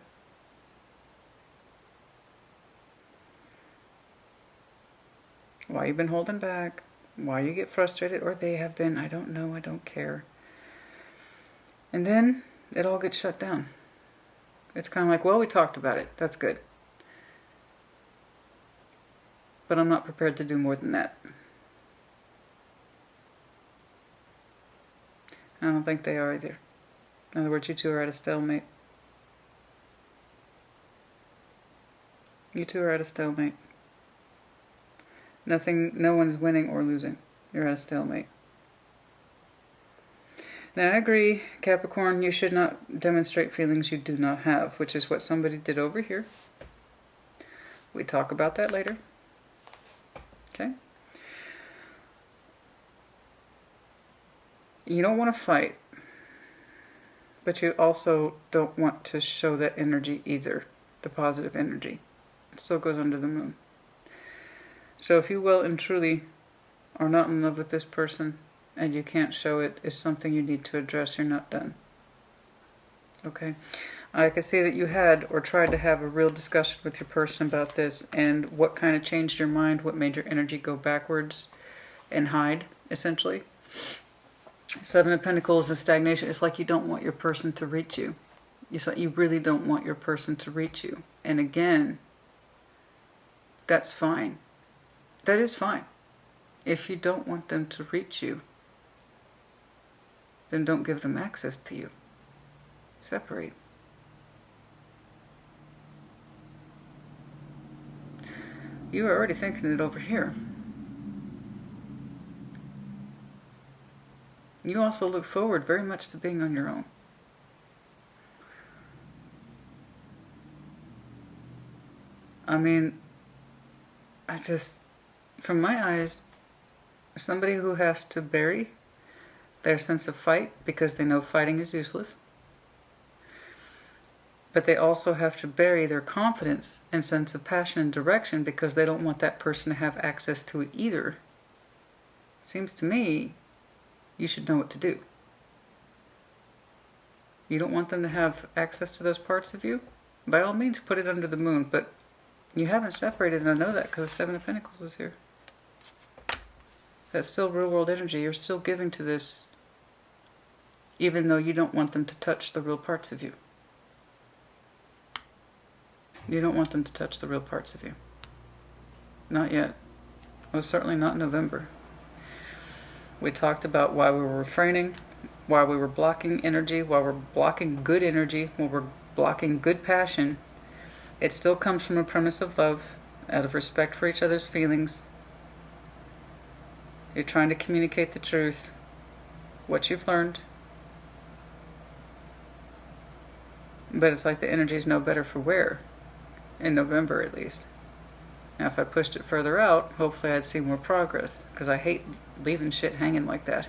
Why you've been holding back, why you get frustrated, or they have been, I don't know, I don't care. And then it all gets shut down. It's kind of like, well, we talked about it. That's good. But I'm not prepared to do more than that. I don't think they are either. In other words, you two are at a stalemate. You two are at a stalemate. No one's winning or losing. You're at a stalemate. Now, I agree, Capricorn, you should not demonstrate feelings you do not have, which is what somebody did over here. We talk about that later. Okay? You don't want to fight, but you also don't want to show that energy either, the positive energy. It still goes under the Moon. So if you well and truly are not in love with this person, and you can't show it, is something you need to address. You're not done. Okay? I can see that you had or tried to have a real discussion with your person about this and what kind of changed your mind, what made your energy go backwards, and hide, essentially. Seven of Pentacles is stagnation. It's like you don't want your person to reach you. It's like you really don't want your person to reach you. And again, that's fine. That is fine. If you don't want them to reach you, then don't give them access to you. Separate. You are already thinking it over here. You also look forward very much to being on your own. I mean, from my eyes, somebody who has to bury their sense of fight because they know fighting is useless, but they also have to bury their confidence and sense of passion and direction because they don't want that person to have access to it either. Seems to me you should know what to do. You don't want them to have access to those parts of you? By all means, put it under the moon, but you haven't separated, and I know that because the Seven of Pentacles is here. That's still real world energy. You're still giving to this, even though you don't want them to touch the real parts of you. You don't want them to touch the real parts of you. Not yet. Well, certainly not in November. We talked about why we were refraining, why we were blocking energy, why we're blocking good energy, why we're blocking good passion. It still comes from a premise of love, out of respect for each other's feelings. You're trying to communicate the truth, what you've learned. But it's like the energy's no better for wear, in November at least. Now if I pushed it further out, hopefully I'd see more progress, because I hate leaving shit hanging like that.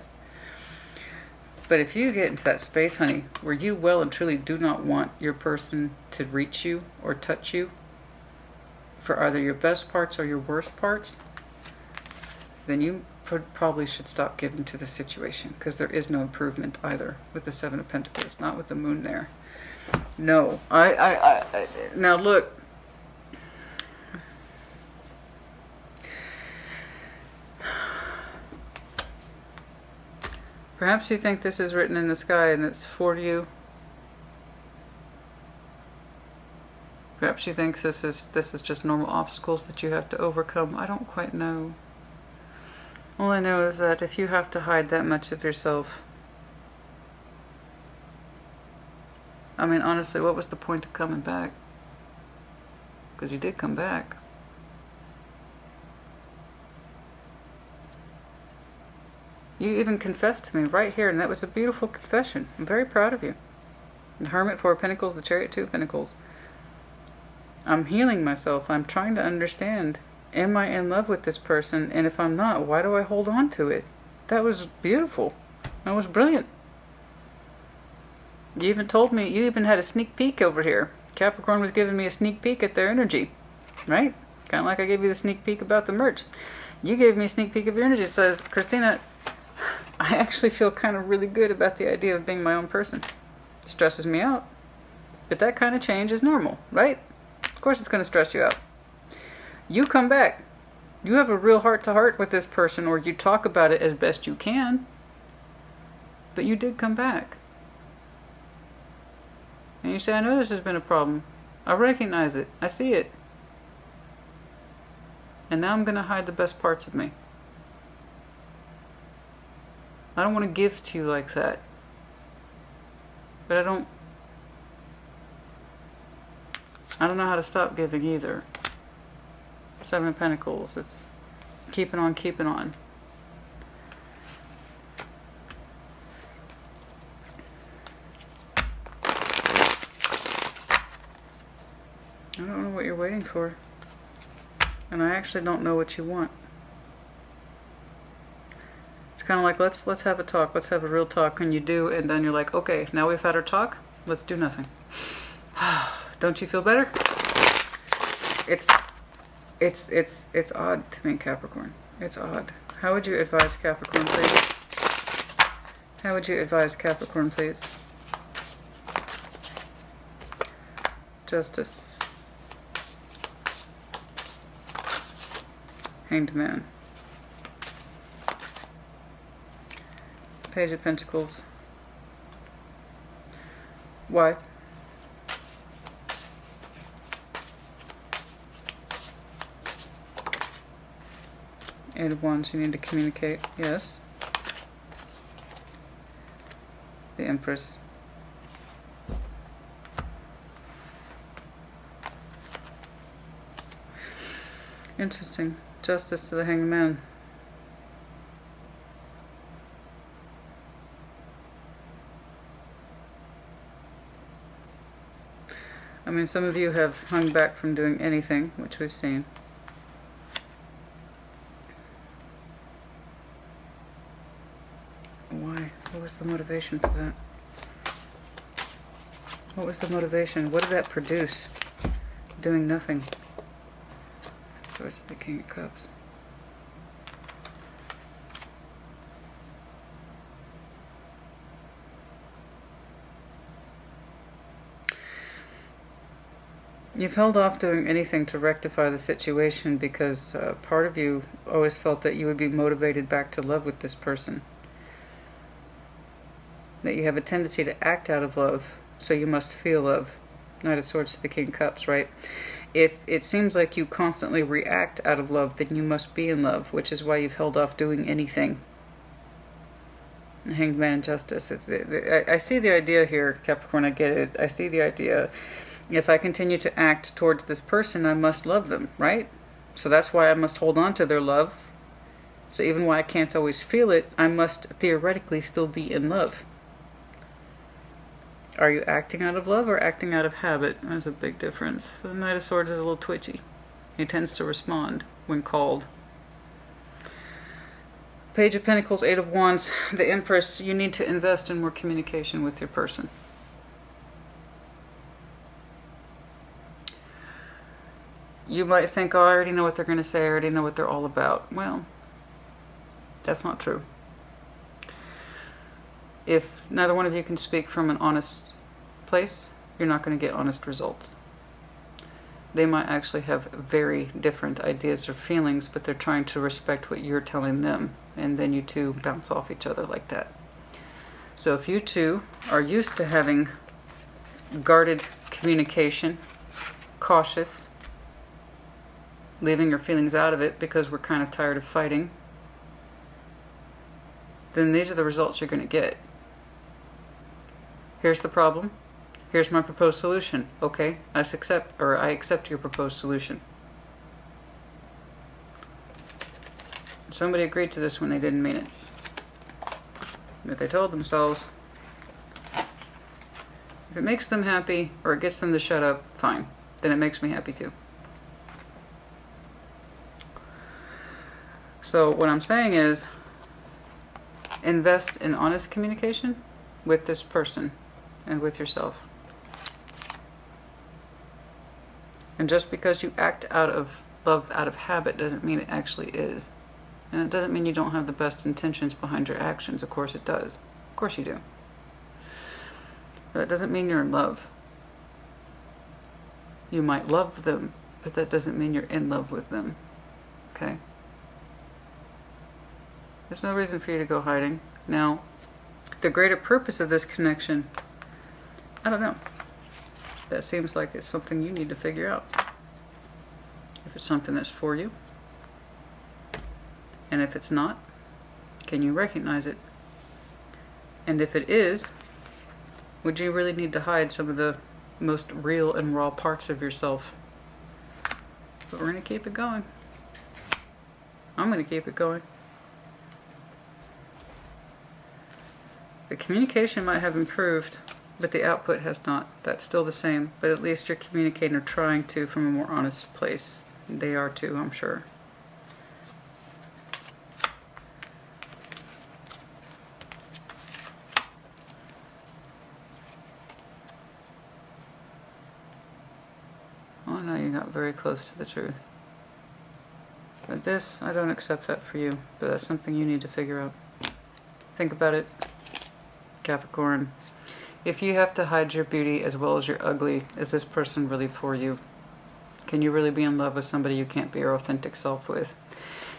But if you get into that space, honey, where you well and truly do not want your person to reach you or touch you for either your best parts or your worst parts, then you probably should stop giving to the situation, because there is no improvement either with the Seven of Pentacles, not with the moon there. No. Now look. Perhaps you think this is written in the sky and it's for you. Perhaps you think this is just normal obstacles that you have to overcome. I don't quite know. All I know is that if you have to hide that much of yourself, I mean, honestly, what was the point of coming back? Because you did come back. You even confessed to me right here, and that was a beautiful confession. I'm very proud of you. The Hermit, Four of Pentacles, the Chariot, Two of Pentacles. I'm healing myself. I'm trying to understand, am I in love with this person? And if I'm not, why do I hold on to it? That was beautiful. That was brilliant. You even told me, you even had a sneak peek over here. Capricorn was giving me a sneak peek at their energy. Right? Kind of like I gave you the sneak peek about the merch. You gave me a sneak peek of your energy. It says, Christina, I actually feel kind of really good about the idea of being my own person. It stresses me out. But that kind of change is normal, right? Of course it's going to stress you out. You come back. You have a real heart-to-heart with this person, or you talk about it as best you can. But you did come back. And you say, I know this has been a problem. I recognize it. I see it. And now I'm going to hide the best parts of me. I don't want to give to you like that. But I don't know how to stop giving either. Seven of Pentacles. It's keeping on, keeping on. I don't know what you're waiting for. And I actually don't know what you want. It's kind of like, let's have a talk. Let's have a real talk. And you do, and then you're like, okay, now we've had our talk. Let's do nothing. Don't you feel better? It's odd to me, Capricorn. It's odd. How would you advise Capricorn, please? How would you advise Capricorn, please? Justice. Hanged Man. Page of Pentacles. Why? Eight of Wands, you need to communicate. Yes. The Empress. Interesting. Justice to the Hanged Man. I mean, some of you have hung back from doing anything, which we've seen. Why? What was the motivation for that? What was the motivation? What did that produce? Doing nothing. Swords to the King of Cups. You've held off doing anything to rectify the situation because part of you always felt that you would be motivated back to love with this person. That you have a tendency to act out of love, so you must feel love. Knight of Swords to the King of Cups, right? If it seems like you constantly react out of love, then you must be in love, which is why you've held off doing anything. Hanged Man and Justice. I see the idea here, Capricorn, I get it. I see the idea. If I continue to act towards this person, I must love them, right? So that's why I must hold on to their love. So even while I can't always feel it, I must theoretically still be in love. Are you acting out of love or acting out of habit? There's a big difference. The Knight of Swords is a little twitchy. He tends to respond when called. Page of Pentacles, Eight of Wands, the Empress. You need to invest in more communication with your person. You might think, oh, I already know what they're going to say. I already know what they're all about. Well, that's not true. If neither one of you can speak from an honest place, you're not going to get honest results. They might actually have very different ideas or feelings, but they're trying to respect what you're telling them, and then you two bounce off each other like that. So if you two are used to having guarded communication, cautious, leaving your feelings out of it because we're kind of tired of fighting, then these are the results you're going to get. Here's the problem. Here's my proposed solution. Okay, I accept your proposed solution. Somebody agreed to this when they didn't mean it. But they told themselves, if it makes them happy or it gets them to shut up, fine. Then it makes me happy too. So what I'm saying is, invest in honest communication with this person and with yourself. And just because you act out of love, out of habit, doesn't mean it actually is. And it doesn't mean you don't have the best intentions behind your actions. Of course it does. Of course you do. But it doesn't mean you're in love. You might love them, but that doesn't mean you're in love with them. Okay? There's no reason for you to go hiding. Now, the greater purpose of this connection, I don't know. That seems like it's something you need to figure out. If it's something that's for you. And if it's not, can you recognize it? And if it is, would you really need to hide some of the most real and raw parts of yourself? But we're going to keep it going. I'm going to keep it going. The communication might have improved, but the output has not. That's still the same, but at least you're communicating or trying to from a more honest place. They are too, I'm sure. Oh no, you got very close to the truth. But this, I don't accept that for you, but that's something you need to figure out. Think about it. Capricorn, if you have to hide your beauty as well as your ugly, is this person really for you? Can you really be in love with somebody you can't be your authentic self with?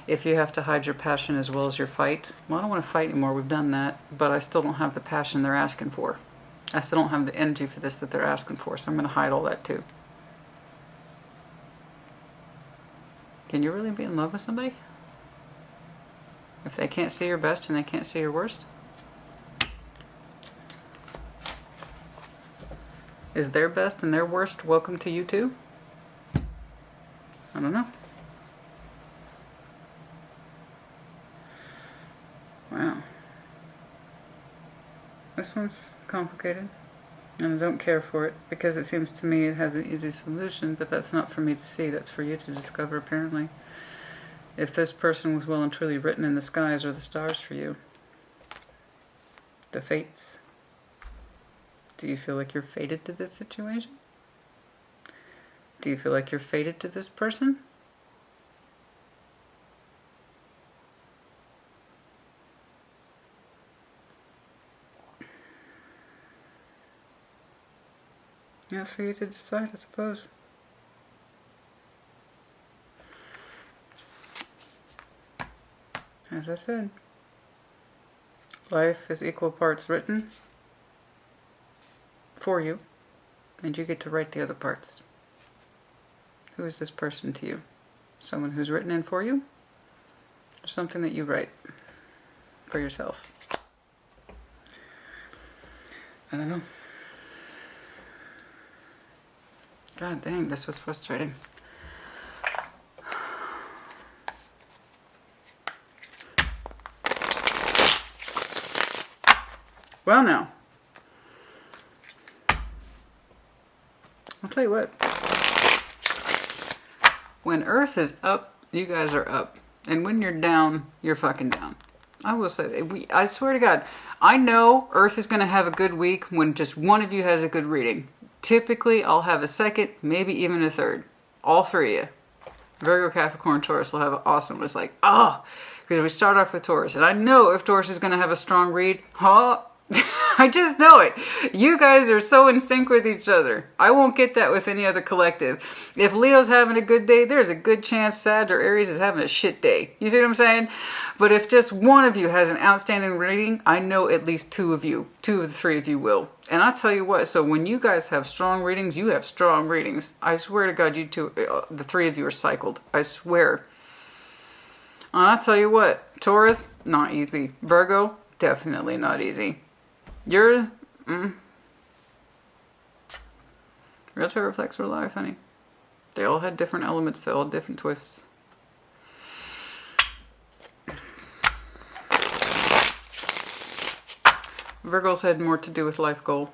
If you have to hide your passion as well as your fight, well, I don't want to fight anymore. We've done that. But I still don't have the passion they're asking for. I still don't have the energy for this that they're asking for. So I'm going to hide all that too. Can you really be in love with somebody if they can't see your best and they can't see your worst? Is their best and their worst welcome to you too? I don't know. Wow. This one's complicated. And I don't care for it because it seems to me it has an easy solution, but that's not for me to see. That's for you to discover, apparently. If this person was well and truly written in the skies or the stars for you. The fates. Do you feel like you're fated to this situation? Do you feel like you're fated to this person? That's for you to decide, I suppose. As I said, life is equal parts written for you, and you get to write the other parts. Who is this person to you? Someone who's written in for you? Or something that you write for yourself? I don't know. God dang, this was frustrating. Well now, I'll tell you what. When Earth is up, you guys are up. And when you're down, you're fucking down. I will say, I swear to God, I know Earth is going to have a good week when just one of you has a good reading. Typically, I'll have a second, maybe even a third. All three of you. Virgo, Capricorn, Taurus will have an awesome. It's like, because we start off with Taurus. And I know if Taurus is going to have a strong read, I just know it. You guys are so in sync with each other. I won't get that with any other collective. If Leo's having a good day, there's a good chance Sag or Aries is having a shit day. You see what I'm saying? But if just one of you has an outstanding reading, I know at least two of the three of you will. And I'll tell you what, so when you guys have strong readings, you have strong readings. I swear to God, you two, the three of you are cycled. I swear. And I'll tell you what, Taurus, not easy. Virgo, definitely not easy. Yours, Real tarot reflects real life, honey. They all had different elements, they all had different twists. Virgos had more to do with a life goal,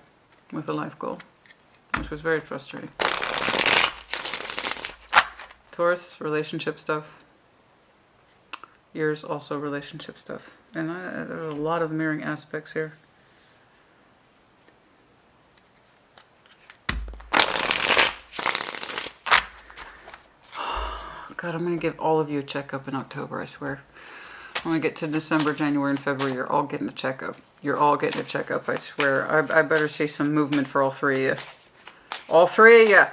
which was very frustrating. Taurus, relationship stuff. Yours, also relationship stuff. And there's a lot of mirroring aspects here. God, I'm going to give all of you a checkup in October, I swear. When we get to December, January, and February, you're all getting a checkup. You're all getting a checkup, I swear. I better see some movement for all three of you. All three of you!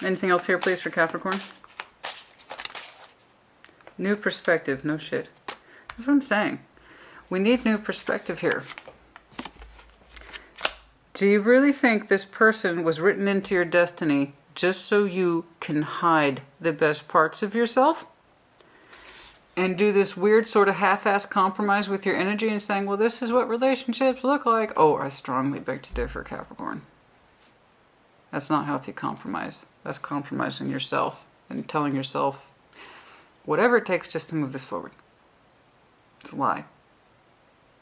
Anything else here, please, for Capricorn? New perspective. No shit. That's what I'm saying. We need new perspective here. Do you really think this person was written into your destiny just so you can hide the best parts of yourself? And do this weird sort of half-assed compromise with your energy and saying, well, this is what relationships look like. Oh, I strongly beg to differ, Capricorn. That's not healthy compromise. That's compromising yourself and telling yourself whatever it takes just to move this forward. It's a lie.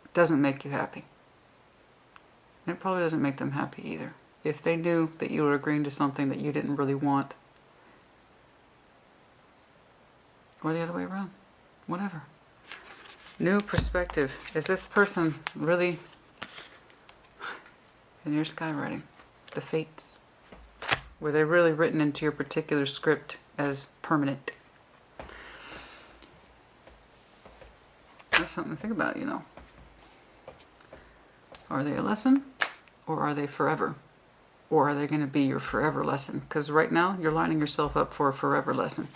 It doesn't make you happy. And it probably doesn't make them happy either. If they knew that you were agreeing to something that you didn't really want. Or the other way around. Whatever. New perspective. Is this person really in your skywriting? The fates. Were they really written into your particular script as permanent? That's something to think about, you know. Are they a lesson? Or are they forever? Or are they going to be your forever lesson? Because right now, you're lining yourself up for a forever lesson.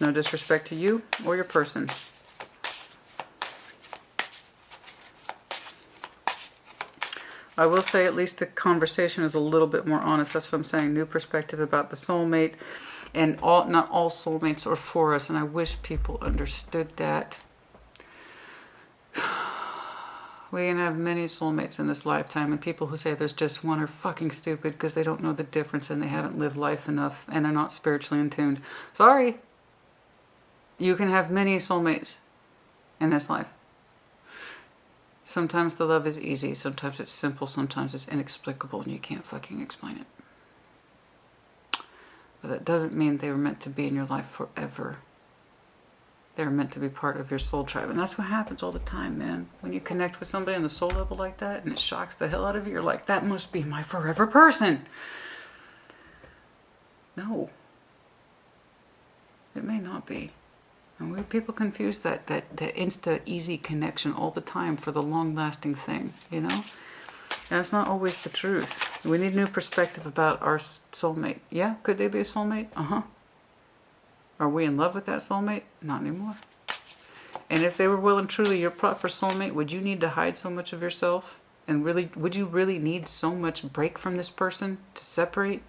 It's no disrespect to you or your person. I will say at least the conversation is a little bit more honest. That's what I'm saying. New perspective about the soulmate. And not all soulmates are for us. And I wish people understood that. We can have many soulmates in this lifetime. And people who say there's just one are fucking stupid because they don't know the difference and they haven't lived life enough and they're not spiritually in tune. Sorry. You can have many soulmates in this life. Sometimes the love is easy, sometimes it's simple, sometimes it's inexplicable and you can't fucking explain it. But that doesn't mean they were meant to be in your life forever. They're meant to be part of your soul tribe. And that's what happens all the time, man. When you connect with somebody on the soul level like that and it shocks the hell out of you, you're like, that must be my forever person. No. It may not be. And people confuse that insta easy connection all the time for the long-lasting thing, you know? And it's not always the truth. We need new perspective about our soulmate. Yeah, could they be a soulmate? Uh-huh. Are we in love with that soulmate? Not anymore. And if they were well and truly your proper soulmate, would you need to hide so much of yourself? And really, would you really need so much break from this person to separate?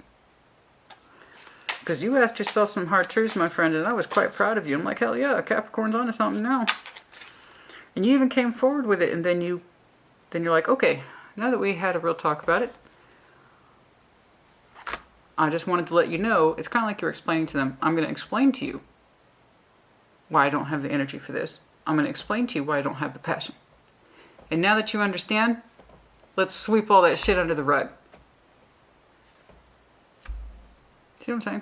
Because you asked yourself some hard truths, my friend, and I was quite proud of you. I'm like, hell yeah, Capricorn's onto something now. And you even came forward with it, and then you're like, okay, now that we had a real talk about it, I just wanted to let you know, it's kind of like you're explaining to them, I'm going to explain to you why I don't have the energy for this. I'm going to explain to you why I don't have the passion. And now that you understand, let's sweep all that shit under the rug. See what I'm saying?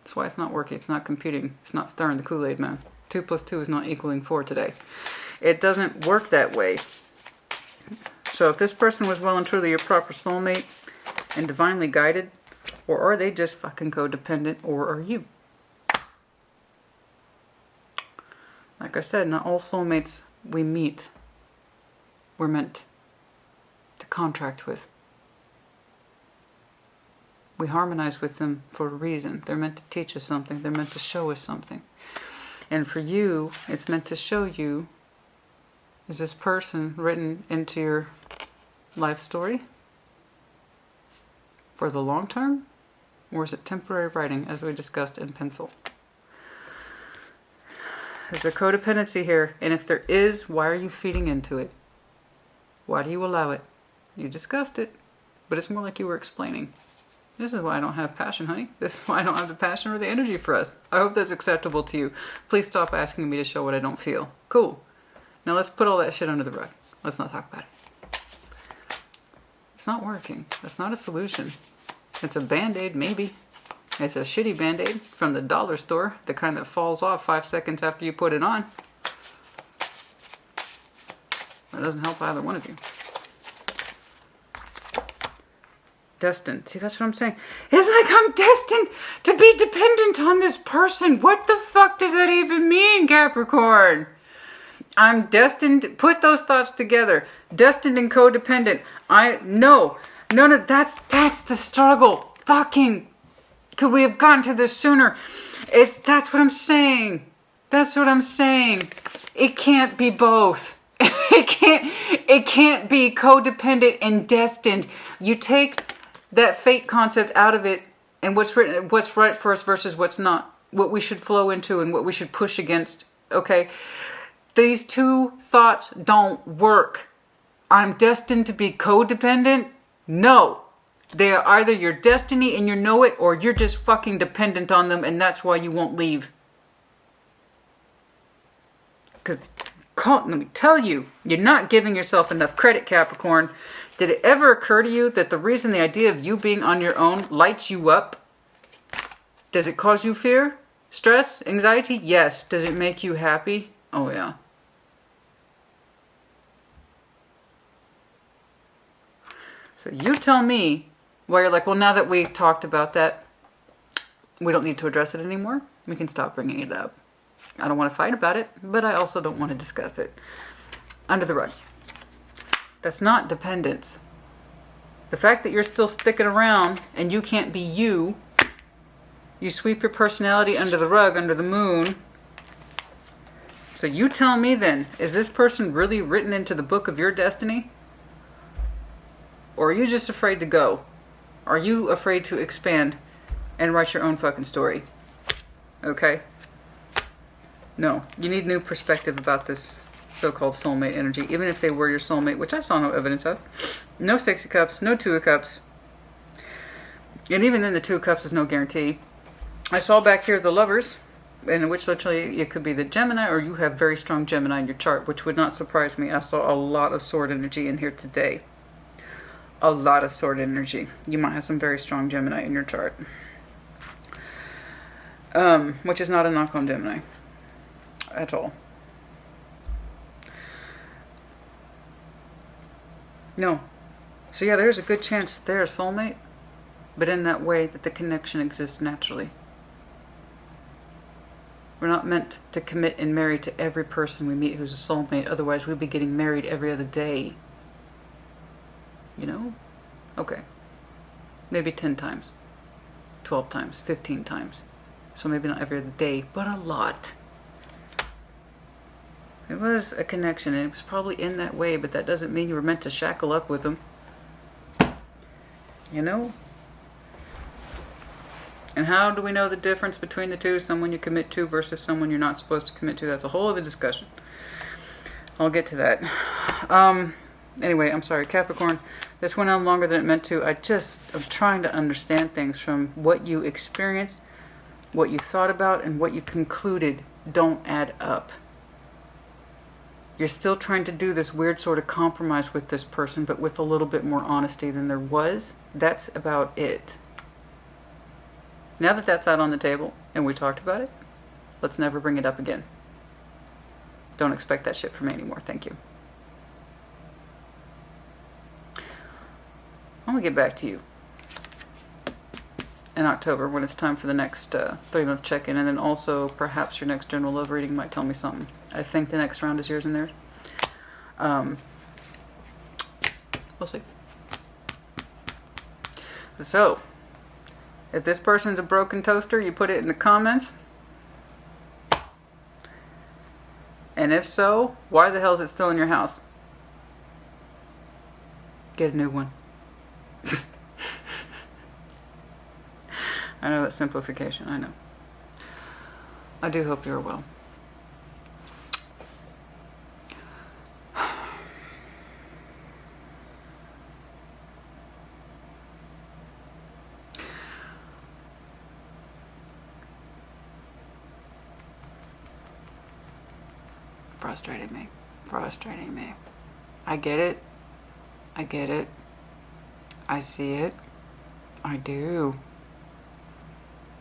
That's why it's not working. It's not computing. It's not stirring the Kool-Aid, man. 2 + 2 is not equaling 4 today. It doesn't work that way. So if this person was well and truly your proper soulmate and divinely guided, or are they just fucking codependent, or are you? Like I said, not all soulmates we meet we're meant to contract with. We harmonize with them for a reason. They're meant to teach us something. They're meant to show us something. And for you, it's meant to show you, is this person written into your life story for the long term? Or is it temporary writing, as we discussed in pencil? Is there codependency here? And if there is, why are you feeding into it? Why do you allow it? You discussed it, but it's more like you were explaining. This is why I don't have passion, honey. This is why I don't have the passion or the energy for us. I hope that's acceptable to you. Please stop asking me to show what I don't feel. Cool. Now let's put all that shit under the rug. Let's not talk about it. It's not working. That's not a solution. It's a Band-Aid, maybe. It's a shitty Band-Aid from the dollar store. The kind that falls off 5 seconds after you put it on. That doesn't help either one of you. Destined. See, that's what I'm saying. It's like I'm destined to be dependent on this person. What the fuck does that even mean, Capricorn? I'm destined. Put those thoughts together. Destined and codependent. No, that's the struggle. Fucking, could we have gotten to this sooner? That's what I'm saying. That's what I'm saying. It can't be both. It can't be codependent and destined. You take that fate concept out of it, and what's right for us versus what's not, what we should flow into and what we should push against. Okay, these two thoughts don't work. I'm destined to be codependent. No, they are either your destiny and you know it, or you're just fucking dependent on them, and that's why you won't leave. Because let me tell you, you're not giving yourself enough credit, Capricorn. Did it ever occur to you that the reason the idea of you being on your own lights you up? Does it cause you fear? Stress? Anxiety? Yes. Does it make you happy? Oh yeah. So you tell me why you're like, well, now that we talked about that, we don't need to address it anymore. We can stop bringing it up. I don't want to fight about it, but I also don't want to discuss it. Under the rug. That's not dependence. The fact that you're still sticking around and you can't be you You sweep your personality under the rug, under the moon. So you tell me then, is this person really written into the book of your destiny? Or are you just afraid to go? Are you afraid to expand and write your own fucking story? Okay? No, you need new perspective about this so-called soulmate energy, even if they were your soulmate, which I saw no evidence of. No Six of Cups, no Two of Cups. And even then, the Two of Cups is no guarantee. I saw back here the Lovers, in which literally it could be the Gemini, or you have very strong Gemini in your chart, which would not surprise me. I saw a lot of Sword energy in here today. A lot of Sword energy. You might have some very strong Gemini in your chart. Which is not a knock on Gemini at all. No. So yeah, there's a good chance they're a soulmate, but in that way that the connection exists naturally. We're not meant to commit and marry to every person we meet who's a soulmate, otherwise we'd be getting married every other day. You know? Okay. Maybe 10 times, 12 times, 15 times. So maybe not every other day, but a lot. It was a connection, and it was probably in that way, but that doesn't mean you were meant to shackle up with them. You know? And how do we know the difference between the two? Someone you commit to versus someone you're not supposed to commit to. That's a whole other discussion. I'll get to that. Anyway, I'm sorry, Capricorn. This went on longer than it meant to. I'm trying to understand things from what you experienced, what you thought about, and what you concluded don't add up. You're still trying to do this weird sort of compromise with this person, but with a little bit more honesty than there was. That's about it. Now that that's out on the table, and we talked about it, let's never bring it up again. Don't expect that shit from me anymore. Thank you. I'm going to get back to you in October when it's time for the next 3-month check-in, and then also perhaps your next general love reading might tell me something. I think the next round is yours and theirs. We'll see. So, if this person's a broken toaster, you put it in the comments. And if so, why the hell is it still in your house? Get a new one. I know that's simplification, I know. I do hope you're well. Frustrating me. Frustrating me. I get it. I get it. I see it. I do.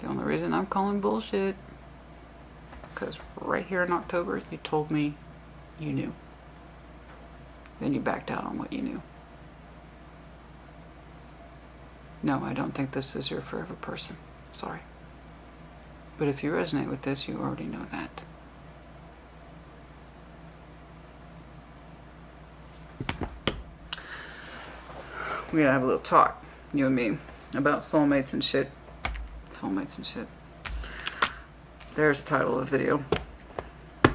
The only reason I'm calling bullshit, because right here in October, you told me you knew. Then you backed out on what you knew. No, I don't think this is your forever person. Sorry. But if you resonate with this, you already know that. We gotta have a little talk, you and me, about soulmates and shit. Soulmates and shit. There's the title of the video. Put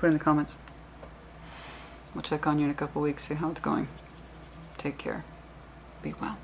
it in the comments. We'll check on you in a couple weeks, see how it's going. Take care. Be well.